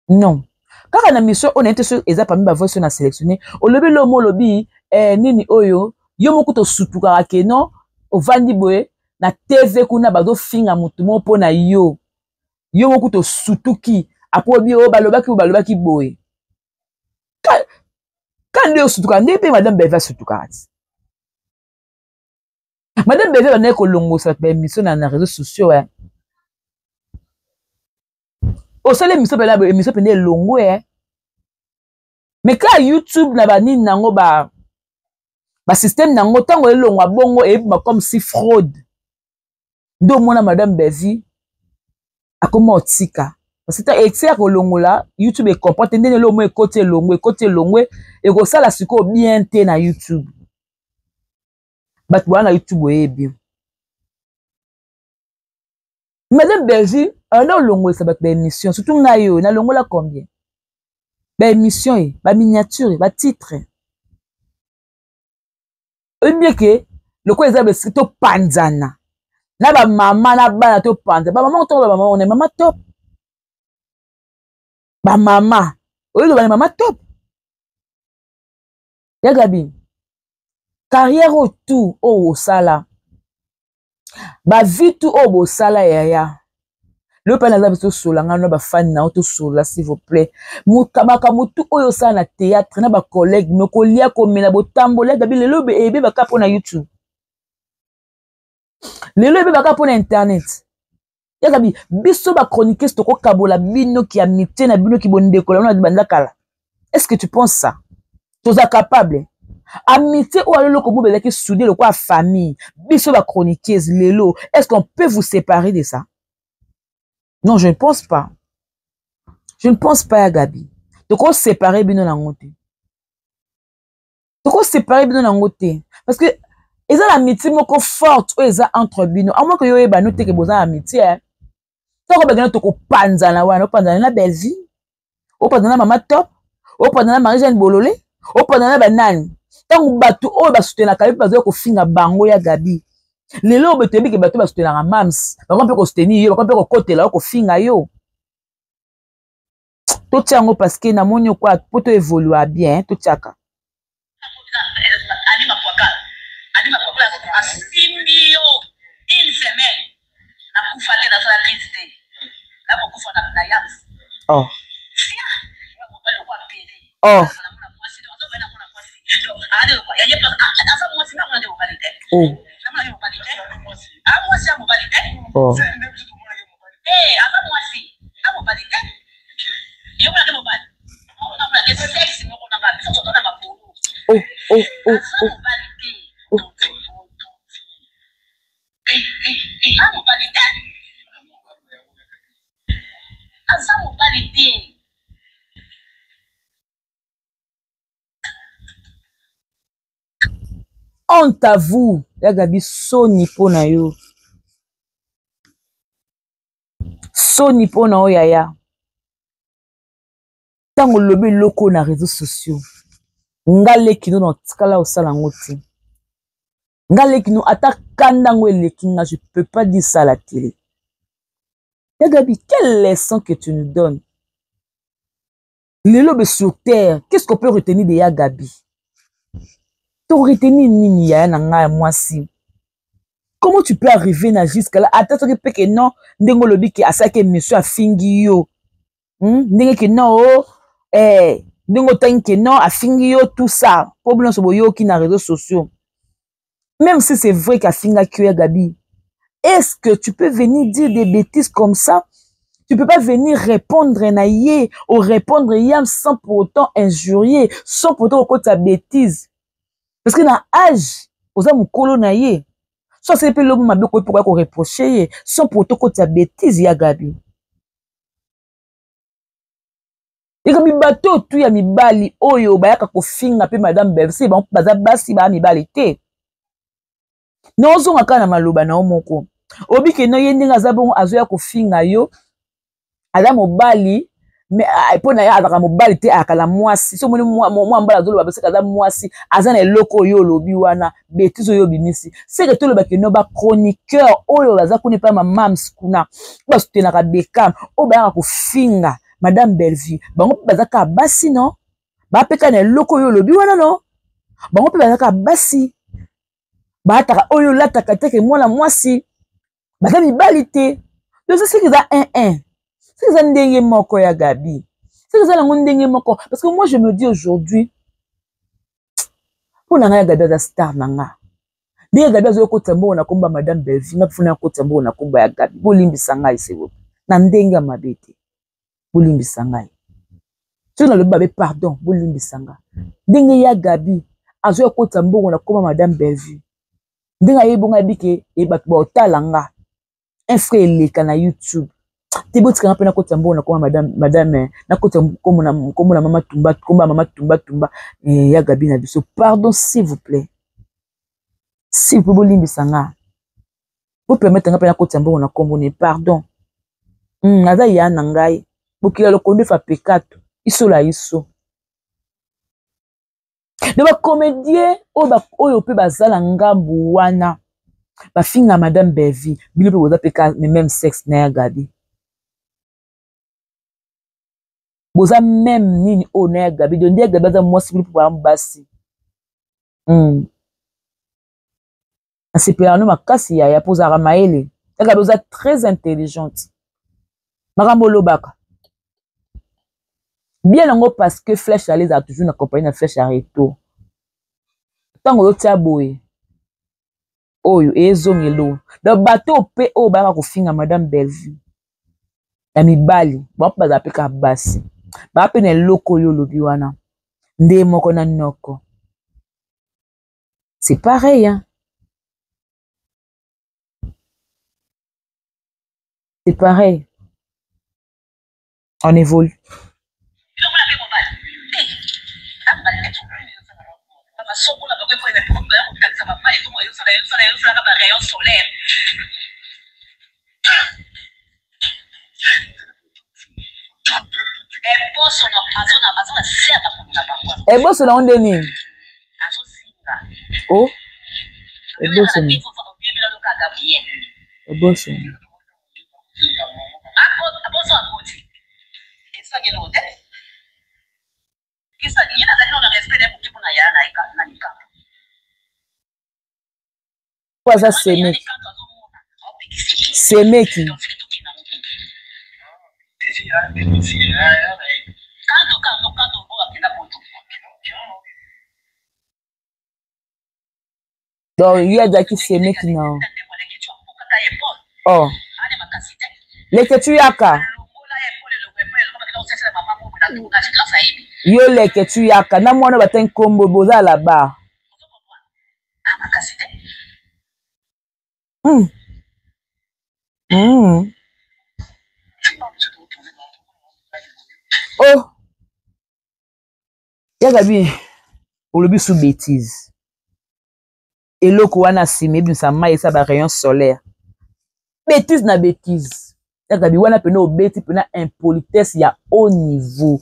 non kaka na mission on était sur eza parmi ba voice na sélectionné o lobi lo mo lobi nini oyo yo moko to sutuka ke non o vandi boye na TV kuna bazo finga mutu mo pona yo moko to sutuki apo bi o balobaki boye quand yo sutuka ndebe madame Beva sutuka madame Beva na ko longo sa mission na réseaux sociaux au sale émission pene longo mais quand YouTube na banini nango Ba système nango tango elongwa bongo et comme si fraude. Ndo mona madame Belvi akoma otika. Parce que etia ko longola YouTube e comporte ndene lo mo côté longwe et ko sala siko bien te na YouTube. Bat na YouTube e bien. Madame Belgi, un an longo ça bat émission surtout na yo na longo la combien? Ba émission ba miniature, ba titre. Bien que le quoi ezable c'est to panzana. Na ba mama na ba to panza. Ba maman to ba maman on est maman top. Ba mama, oyo ba mama top. Ya Gabi. Carrière autour au sala. Ba vie tout au sala ya. Le panaza biso solanga no ba fan na auto sola s'il vous plaît. Mukabaka mutu oyo sa na théâtre na ba collègue no kolia ko mena botambola Gabi lelo be ebe ba kapo na YouTube. Lelo ebe ba kapo na internet. Ya Gabi biso ba chroniqueur to ko kabola bino ki amitié na bino ki bondeko na banda kala. Est-ce que tu penses ça? Tu es capable? Amitié ou alors comme vous qui soudé le quoi famille. Biso ba chroniqueuse lelo. Est-ce qu'on peut vous séparer de ça? Non, je ne pense pas. Je ne pense pas à Gabi. Donc on séparer bino na ngote. Donc on séparer bino na ngote parce que ils ont l'amitié moko forte ou ils ont entre bino. À moins que yo eba note que boza amitié. Donc on va gagner to ko panzana wana, panzana na Belvi. O panzana mama top, o panzana Marie-Jeanne Bololé, o panzana banani. Tant batu o ba soutenir ka bazo ko finga bango ya Gabi. Lelo betebi ke bato ba soutenir na mams. Ba ko pe ko soutenir yo, ba ko pe ko kotela ko finga yo. To tiango parce que na monyo kwa poto évoluer bien, to tiaka. Alima Poka asimbio une semaine na kufa tena sa crise na kufa na yams. Oh. Oh. Oh. Honte à vous, ya Gabi soni pona yo. Soni pona o yaya. Tango lobi loko na réseaux sociaux. Ngale kino na tikala osala ngoti. Ngale kino ata kanda ngo elekinga, je peux pas dire ça à la télé. Ya Gabi, quelle leçon que tu nous donnes? Les lobes sur terre, qu'est-ce qu'on peut retenir de ya Gabi? Tu retenir nini ya nanga moi si? Comment tu peux arriver na jusqu'à là? Attends que non, ndengo lobi ke asake monsieur a fingi yo. Ndenge ke non oh ndengo tanke non a fingi yo tout ça. Problème so boyo ki na réseaux sociaux. Même si c'est vrai qu'a finga ya Gabi. Est-ce que tu peux venir dire des bêtises comme ça? Tu peux pas venir répondre na yé ou répondre yam sans pour autant injurier, sans pour autant ta bêtise. Parce que dans âge, aux hommes kolo na yé. Soit c'est peu l'homme m'a beaucoup pourquoi qu'on reprocher, sans pour autant ta bêtise ya Gabi. Et comme bateau tout ya mibali oyo bayaka ko finga pe madame Belvi ba baza basi ba mibali te. Nozonga kana maloba na omoko. Obi ke no yendenga za bon azoya ko finga yo. Ala mobali mais pona ya azaka mobali te akala mwasi. So moni mwa mbala zolo ba seka za mwasi azana eloko yo lobi wana betizo yo bimisi. C'est que tout le bakeno ba chroniqueur oyo baza kuni pa mams kuna. Ba soutenir ka Bekam o ba ko finga madame Belvi. Bango bazaka basi non? Ba peka na eloko yo lobi wana non? Bango bazaka basi. Ba ataka oyo lataka te ke mwana mwasi. Baza mibali te. Donc c'est qu'ils a un. C'est qu'ils a ndenge moko ya Gabi. C'est qu'ils a lango ndenge moko. Parce que moi je me dis aujourd'hui, pour nanga ya Gabi za star nanga. Ndenge Gabi azo ko tembo na komba madame Belvi, na funa ko tembo na komba ya Gabi. Bolimbisa ngai sebo. Na ndenge ya mabete. Bolimbisa ngai. Tu na le babe pardon, bolimbisa ngai. Ndenge ya Gabi azo ko tambongo na koma madame Bellevue ndinga yebonga bike e bato ba otalanga un frère leka na YouTube tiboti kanga pena ko tambongo na koma madame na ko tambo na mama tumba ya Gabi na biso pardon s'il vous plaît bolimbisa nga vous permettez nga pena ko tambongo na kombo ne pardon naza ya na ngai bokila lokondo fa pekato isola iso de ba comédien oyo pe bazala ngambu wana ba finga madame Bellevue bilo pe boza peka même sexe na ya Gabi boza même nini o na ya Gabi de ndie Gabi za mwasi bilo pe mbasi asipela no makasi ya poza ramaele ya Gabi oza très intelligente makambo lobaka bien nango parce que flèche à les a toujours accompagné na flèche à retour tango yo tia boye oyo ezongelo da bateau pe o baka kofinga madame Bellevue ya mibali ba baza pe ka basi ba pe na loko yo lobi wana nde moko na noko c'est pareil hein c'est pareil on évolue eboso na onde nini oh eboso ça semeki donc il y a déjà qui semeki non oh leketu yaka yo leketu yaka na mwana batin kombo boza là-bas oh ya Gabi olobi sous bêtise eloko wana sime bisa mai sa ba rayon solaire bêtise na bêtise ya Gabi wana pena obeti pena impolitesse ya haut niveau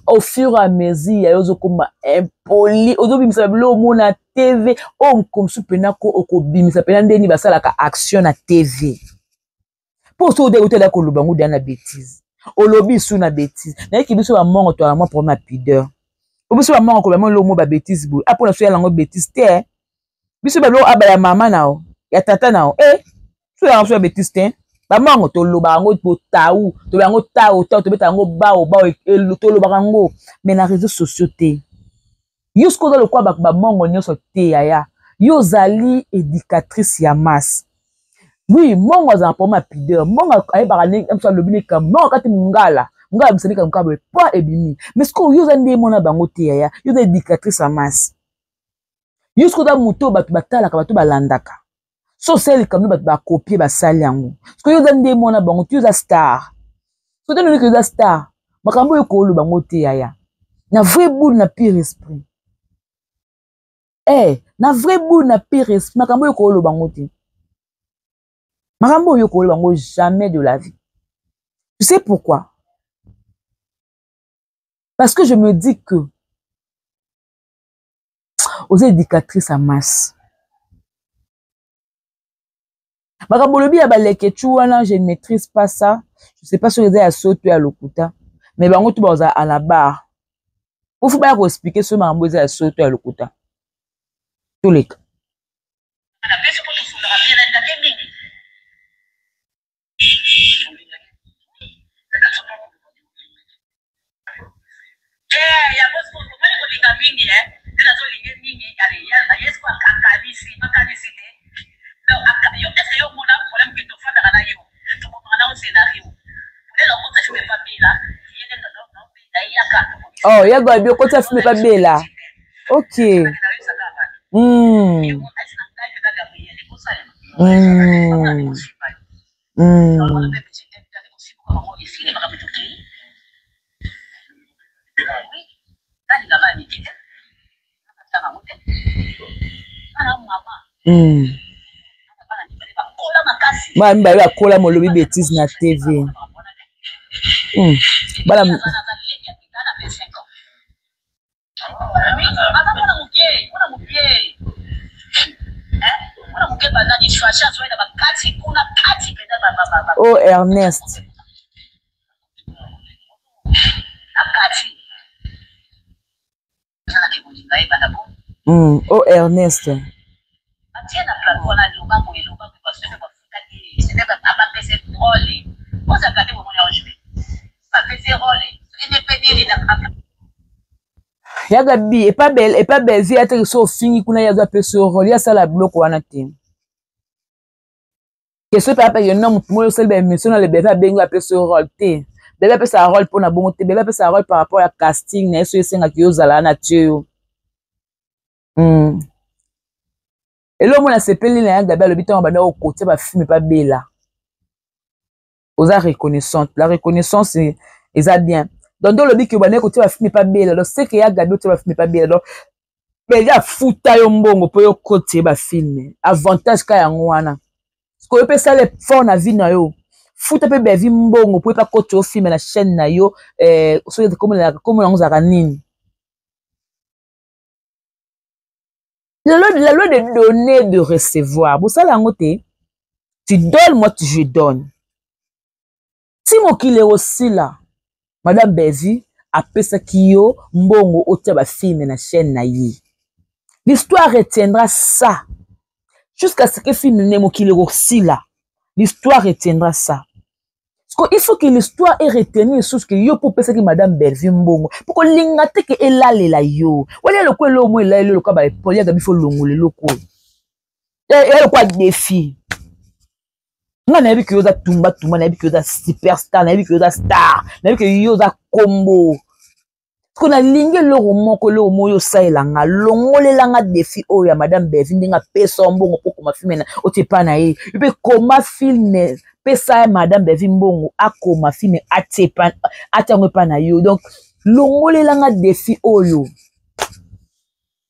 au fur et à mesure ya yozo koma impoli ozo bimisa bilo mona TV on comme sous pena ko okobimisa pena ndeni basala ka action na TV pour so de hôtel ko lubangu na bêtise olobi sous na bêtise na yeki biso ba mongo to moi pour ma pudeur obiso ba mongo ko ba mo lo mo ba bêtise bu apo na so ya lango bêtise te biso ba lo abaya mama nao ya tata nao so ya so bêtise te ba mongo to lo ba ngo to taou to ba ngo taou to beta ngo ba to lo ba ngo mais na réseaux sociaux te yusko do lo kwa ba mongo nyoso te ya yo zali éducatrice ya masse. Oui, mongo za pour ma pudeur, mongo ay barane am so lobini kam mongo kati ngala msani kam kabwe pas ebimi. Mais ce que yo za ndé mona bango te ya yo za éducatrice à masse. Yusko da muto batu batala ka batu balandaka. So sel kam batu ba copier ba sali yango. Ce que yo za ndé mona bango tu za star. So tenu que za star, makambo yo ko lu bango te ya. Na vrai boule na pire esprit. Na vrai boule na pire esprit, makambo yo ko lu bango te. Makambo yo ko lu bango jamais de la vie. Tu sais pourquoi? Parce que je me dis que aux éducatrices à masse. Makambo lobi ya baleke chuana, je ne maîtrise pas ça. Je sais pas si vous êtes à sauter à l'okuta, mais bango tu baza à la barre. Pour faut pas expliquer ce makambo à sauter à l'okuta. Tous les cas. Oh, il y a quoi bien quand ça fume pas bien là. OK. Mba ya kola molobi bêtise na TV. Bala oh Ernest. Oh Ernest. Yaga bi et pas belle vie être so fini kuna yaga peso rôle ya sala bloc wana te. Que ce papa yo nom mo sel be mission na le bébé benga peso rôle te. Bébé pesa rôle pour na bongo te, bébé pesa rôle par rapport à casting na eso esenga ki ozala na tio. Et là, on a sepelé la Gabi le bitan bana au côté ba film pas bella. Osa reconnaissante, la reconnaissance est ça bien. Donc le bit que bana côté ba film pas bella, donc c'est que ya Gabi côté ba film pas bella. Donc mais ya futa yo mbongo po yo côté ba film. Avantage ka yango wana. Parce que yo pesa le fort na vie na yo. Futa pe ba vie mbongo po pa côté au film na chaîne na yo so comme on za nini. La loi de donner, de recevoir. Pour ça, tu donnes, moi, je donne. Si mon qu'il est aussi là, Madame Bevi, après ça, Kyo, Mbongo, Otaba, film, na chaîne, na yi. L'histoire retiendra ça. Jusqu'à ce que film n'est mon qu'il est aussi là. L'histoire retiendra ça. Parce qu'il faut que l'histoire ait retenu sur ce que yo pour penser que Madame Belvi Mbongo. Pour que l'ingate que elle a la yo. Wala le quoi l'homme il a le quoi ba pour ya gabi fo longo le loko. Et le quoi défi. On a vu que yo za tumba, on a vu que yo za superstar, on a vu que yo za star, on a vu que yo za combo. Parce qu'on a lingé le roman que le roman yo sa elanga longo le langa défi oh ya Madame Belvi ndinga pesa mbongo pour comment filmer o te pa na ye. Et puis comment filmer pesa Madame Bevi Mbongo akoma fine atepa atango pa na yo donc longole langa défi oyo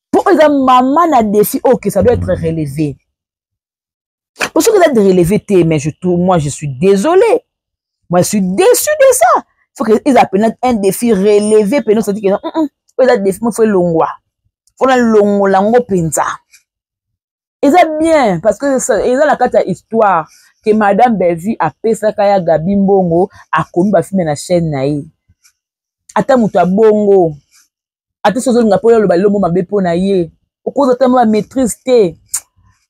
pour eza maman na défi que ça doit être relevé pour ce que ça doit être relevé mais moi je suis désolé, moi je suis déçu de ça. Il faut qu'ils appellent un défi relevé puis nous ça dit que non ça défi moi faut longwa faut na longo lango penza et ça bien parce que ça ils ont la carte histoire que Madame Bevi a pesa kaya Gabi Mbongo a komi ba filme na chaîne na ye. Ata mutu a bongo. Ata sozo nga po yo lo ba lomo mabe po na ye. Okoza ta ma maîtrise te.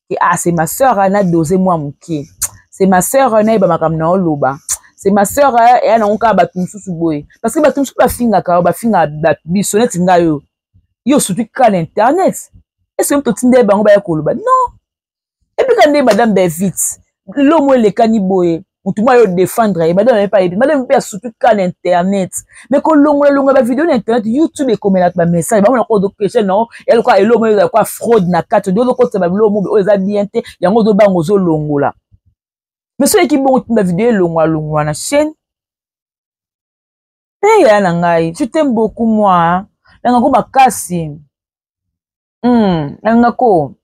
Que ah c'est ma sœur ana dosé moi muke. C'est ma sœur na ba makam na oloba. C'est ma sœur ya na onka ba tumsusu boy. Parce que ba tumsusu ba finga ka ba finga ba bisonnet nga yo. Yo surtout ka l'internet. Est-ce que to tinde ba ngo ba ya koloba? Non. Et puis quand Madame Bevi l'homme le caniboé ou tout moi yo défendre madame pas aider madame pas surtout kan internet mais ko longa ba vidéo na internet YouTube et comme ba message ba on ko do question non elle quoi et l'homme quoi fraude na carte do ko te ba l'homme o za bien te yango do bango zo longola mais ceux qui bon ba vidéo longa na chaîne ya na ngai je t'aime beaucoup moi na ngo makasi na ngako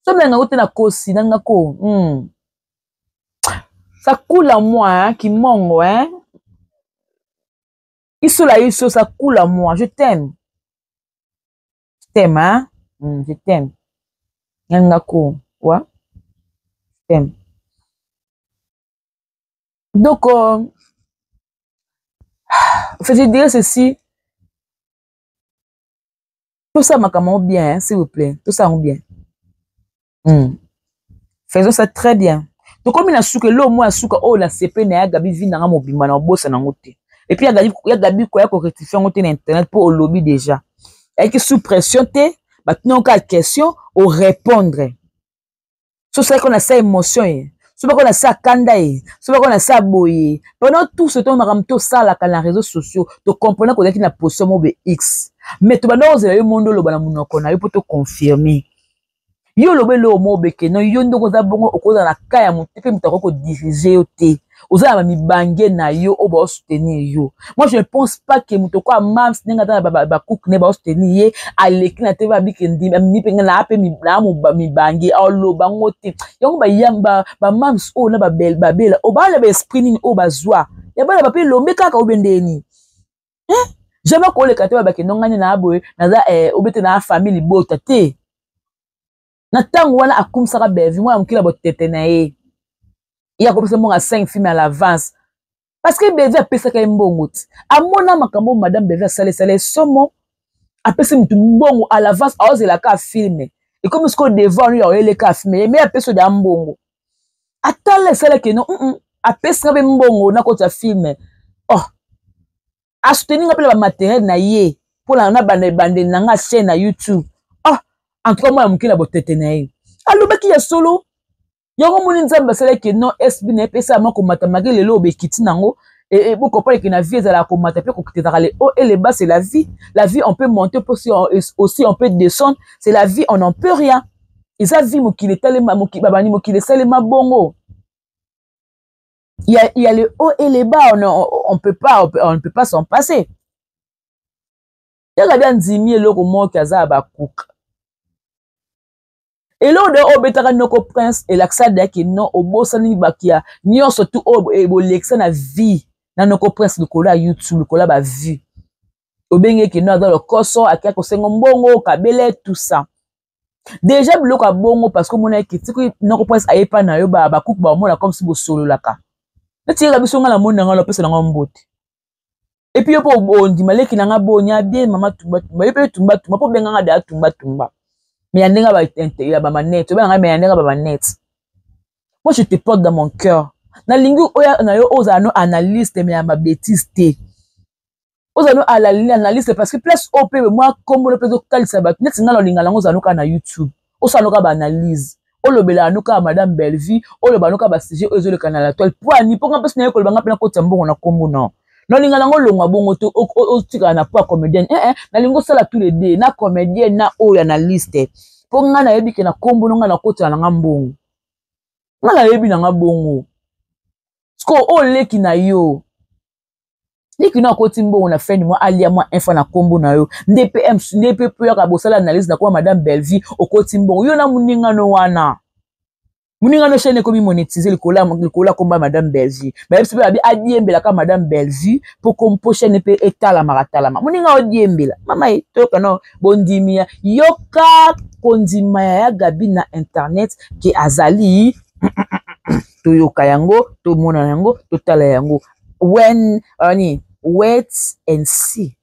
so na ngo te na kosi na ngako ça coule à moi, hein, qui mongo, hein. Ça coule à moi. Je t'aime. Je t'aime, hein. Je t'aime. Yangako, ouais. Je t'aime. Donc, je dirais ceci. Tout ça m'a quand bien, hein, s'il vous plaît. Tout ça bien. Faisons ça très bien. Donc comme il a su que l'homme a su que oh la CP na Gabi vient na mobima na bossa na ngote. Et puis il y a Gabi quoi ko rectifier ngote na internet pour au lobby déjà. Et qui sous pression te, maintenant cas question au répondre. So c'est qu'on a ça émotion. So qu'on a ça kanda so qu'on a ça boye. Pendant tout ce temps maramto ça la les réseaux sociaux, tu comprends que qu'il na position mobe X. Mais tu vas dans le monde lo bana munoko na yo pour te confirmer. yo lobe lo mo beke no yo ndoko za bongo okoza na kaya mutepe mutako ko diriger yo te oza na mibange na yo o ba soutenir yo. Moi je ne pense pas que mutoko a mams nenga ta ba cook ne ba soutenir ye aleki na te ba bikendi ni penga na ape mibange o lo bango te yo ba yamba ba mams o na ba bela o ba le ba esprit ni o ba zwa ya ba pe lombe kaka obendeni jamais ko le kate ba ke nongani na aboye na za obete na famille bota te na tango wana akumsaka bevi mwana mukila botete na ye iya kopesa monga 5 films à l'avance parce que bevi apesaka mbongo ti amona makambo madame bevi asale somo apesa mutu mbongo à l'avance aozela ka filme et comme ce qu'on devant lui oyele ka filme mais apesa da mbongo atala sala ke non apesa be mbongo na kota filme oh a soutenir ngapela ba matériel na ye pour la na bande na nga chaîne na YouTube. En tout cas, moi, je suis botete na ye. Alors, baki ya solo. Yongo moni nzamba sala ke non SB na pesa ma ko matamaki lelo obekiti nango et vous comprenez que la vie est la ko matape ko kitera les hauts et les bas c'est la vie. La vie on peut monter aussi on peut descendre, c'est la vie on n'en peut rien. Ils a vie mokile telema moki babani mokile selema bongo. Il y a les hauts et les bas on ne peut pas s'en passer. Yaka bien nzimi eloko mo kaza ba cook. Et là, on betara noko prince et l'accès d'aki non au beau sani bakia ni on surtout au l'excès na vie na noko prince le kola YouTube le kola ba vie au bengue qui non dans le koso akia ko sengo mbongo kabele tout ça déjà bloko a bongo parce que mon ekiti ko noko prince ayepa na yo ba cook ba mona comme si bo solo laka na tira biso ngala mona ngala pesa na ngombote et puis yo po bondi maleki na nga bonya bien mama tumba yo pe tumba po benga nga da tumba. Mais il y a des manette. Moi, je te porte dans mon cœur. Na lingu oya na yo ozano analyste mais ya ma bêtise te. Ozano analyste parce que place OP moi comme le peso kalisa ba net ngalo lingala ozano ka na YouTube. Ozano ka ba analyse. Olobela anuka madame Bellevue, oloba anuka ba CG ozole kanala la toile. Pour ni pour ngapesi na yo kolobanga pena ko tambongo na kombo non. Non lingala ngolongwa bongo to otika na pas comédienne na lingo sala tous les deux na comédienne na oyo analyste pour nga na yebi ke na kombo nga na kota na ngambongo nga na yebi na ngabongo sko o leki na yo leki na koti mbongo na fin du mois alia moi info na kombo na yo ndepe pour ka bosala analyse na kwa madame Bellevue o koti mbongo yo na muninga no wana muninga no chaîne ko mi monétiser le kola komba madame Bellevue ba yebisi ba bi adiembela ka madame Bellevue pour kompo chaîne pe etala maratalama muninga odiembela mama to kana bondimia yoka kondima ya Gabi na internet ke azali to yoka yango to mona yango to tala yango when wait and see.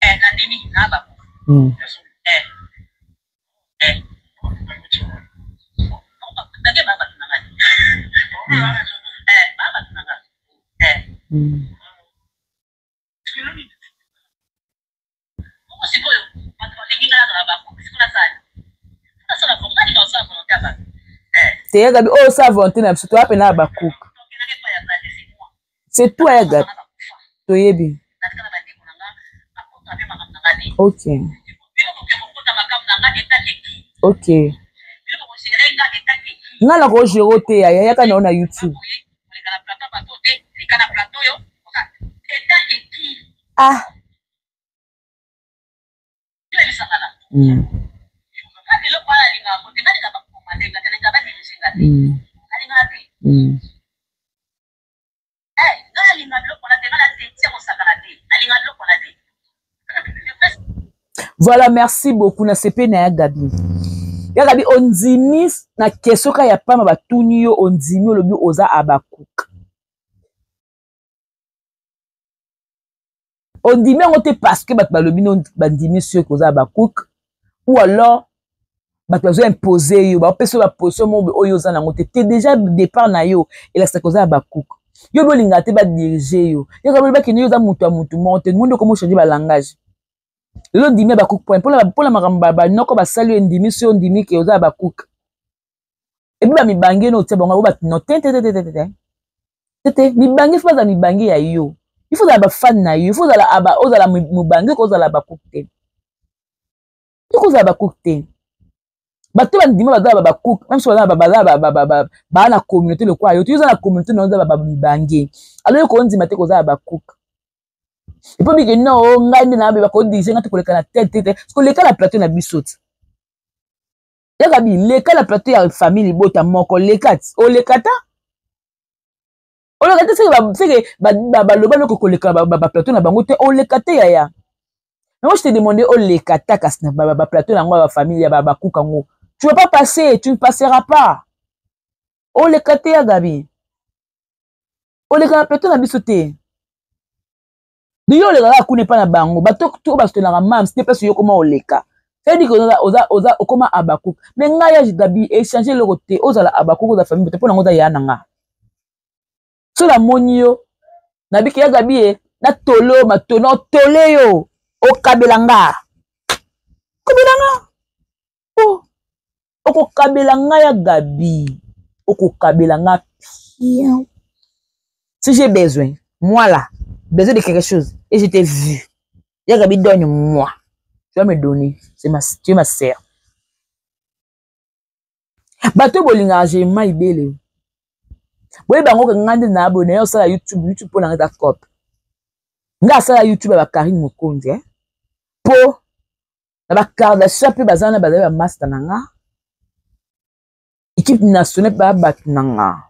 Nandini naba. Nage baba tunangani. Baba tunangani. Siboyo, linginga na baba, sikuna sana. Sasa kwa nini kwa sababu unataka? Te Gabi o sa volonté na biso to apena ba cook. C'est toi Gabi. To yebi. Ok. Ok. Nga la ko jero te ya ka na YouTube. Ah. Voilà, merci beaucoup na CP na ya Gabi. Ya Gabi ondimi na kesoka ya pama batuni yo ondimi olobi oza abakuka. Ondimi ngote parce que balobi no bandimi sur oza abakuka ou alors bazo imposer yo ba peso ba position mo oyo za na ngote te déjà départ na yo et la oza abakuka. Yo bolinga te ba diriger yo. Ya Gabi ba kini yo za mutu mutu monte monde comment changer ba langage. Lelo ndimi ba cook point pour la makamba noko ba sali ndimi so ndimi ke oza ba cook et bi ba mi bangi no te bonga ba no tete mi bangi fa za mi bangi ya yo Il faut la fan na yo, il faut la aba ozala mubange ko ozala ba cookte. Il faut la ba cookte. Bato bandima bazala ba cook, même si bazala ba na communauté le quoi, yo tu na communauté na ozala ba mubange. Alors ko ndima te ko ozala ba cook. Et puis que non, ngani na ba ko dire ngati ko leka na tête parce que leka la plateau na bisot. Ya gabi leka la plateau ya famille bota moko lekati. O lekata c'est que loba no ko leka ba plateau na bango te o lekate ya. Mais moi je t'ai demandé o lekata kasna ba plateau na ngwa ba famille ba kukango. Tu vas pas passer, tu ne passeras pas. O lekate ya gabi. O leka plateau na bisote. Diyo le gars kune pa na bango bato to ba stona mam c'était pas yo comment o leka. C'est dit que oza okoma abaku. Mais nga ya gabi échanger le côté ozala abaku za famille te pona ngoza ya nanga. So la monio na biki ya gabi na tolo matono tole yo o kabelanga. Kabelanga. Oh. Oko kabelanga ya gabi. Oko kabelanga bien. Si j'ai besoin, moi là, besoin de quelque chose et je t'ai vu. Ya gabi donne-moi. Tu vas me donner. Tu es ma sœur. Bato bolinga j'ai maibele. Boye bango ke ngande na abonné yo sala YouTube pour na ta cop. Nga sala YouTube ba Karine Mokonzi po na ba Kardashian pe bazana ba master nanga. Équipe nationale ba bat nanga.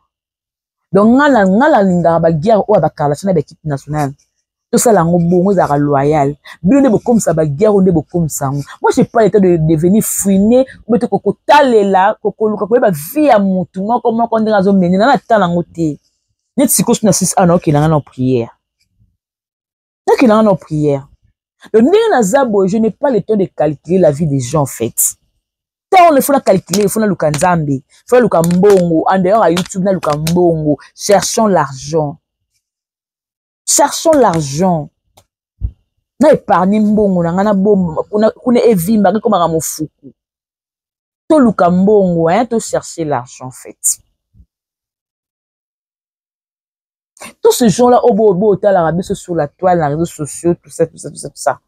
Donc ngala linga ba guerre o ba Kardashian na ba équipe nationale. Tout ça là bongo za loyal. Bilo ne comme ça ba guerre ne comme ça. Moi j'ai pas l'état de devenir fouiner ou te koko talela koko luka ko ba vie ya mutu ngo comment ko ndinga zo menina na tala ngote. Net sikos na 6 ans OK na prière. Na ki na prière. Le ndinga na zabo je n'ai pas le temps de calculer la vie des gens en fait. Tant on le faut la calculer, il faut na luka nzambe, il faut luka mbongo, en dehors à YouTube na luka mbongo, cherchons l'argent. Cherchons l'argent. Na épargner mbongo na ngana bomba kuna evimba comme à mofuku. To luka mbongo hein, to chercher l'argent en fait. Tous ces gens là au bobo ta la rabis sur la toile, les réseaux sociaux, tout ça.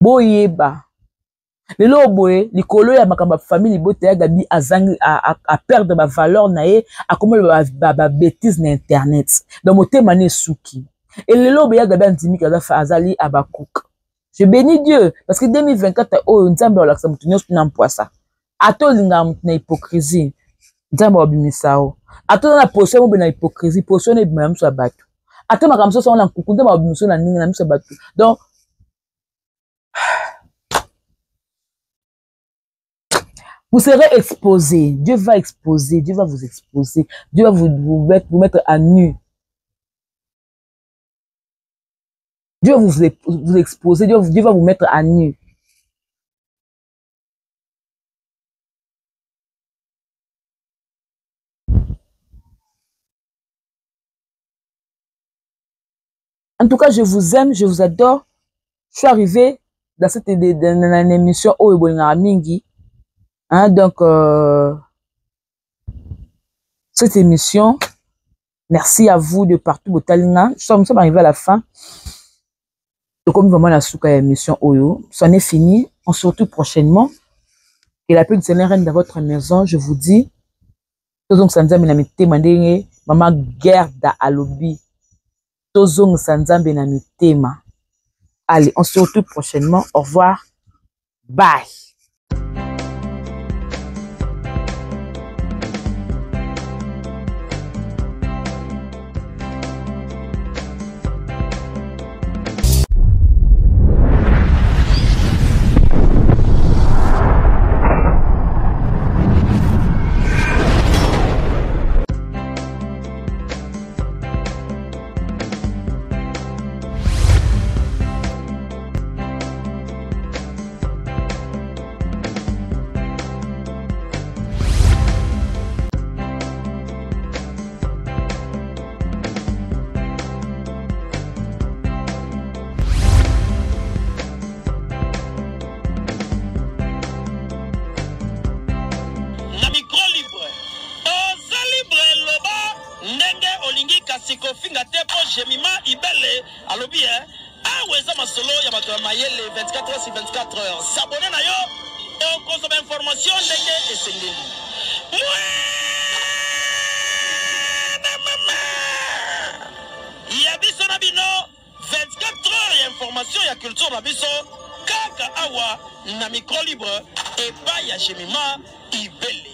Boyeba. Le loboé, les colo ya makamba famille bote ya gabi azangi à perdre ma valeur nae, à comment ba bêtise na internet. Dans mon thème mané souki. Et le loboé ya gabi antimi kaza fa azali abakouk. Je bénis Dieu parce que 2024 oh nzambe olaksa mutu nyonso na mpoasa. Ato linga mutu na hypocrisie. Nzambe obimisao. Ato na position mo na hypocrisie, position na bima mso abatu. Ato makamso so na nkuku nzambe obimiso na ninga na mso abatu. Donc vous serez exposé. Dieu va exposer. Dieu va vous exposer. Dieu va vous mettre à nu. Dieu va vous exposer. Dieu va vous mettre à nu. En tout cas, je vous aime, je vous adore. Je suis arrivé dans cette émission Oebolinga Mingi. Hein, donc, cette émission, merci à vous de partout au Talina. Nous sommes arrivés à la fin. Donc, comme vraiment la souka émission Oyo, ça n'est fini. On se retrouve prochainement. Et la paix du Seigneur règne dans votre maison. Je vous dis, Tozong Sanzambe na mitema ndenge, Mama Gerda Alobi. Tozong Sanzambe na mitema. Allez, on se retrouve prochainement. Au revoir. Bye. sikofinga te po Jemima Ibele alobi aweza masolo ya bato ya mayele 24 heures sur 24 heures. S'abonner na yo et on consomme information ndenge esengeli. Ya biso na bino 24 heures ya information ya culture na biso kaka awa na micro libre et pas ya Jemima Ibele.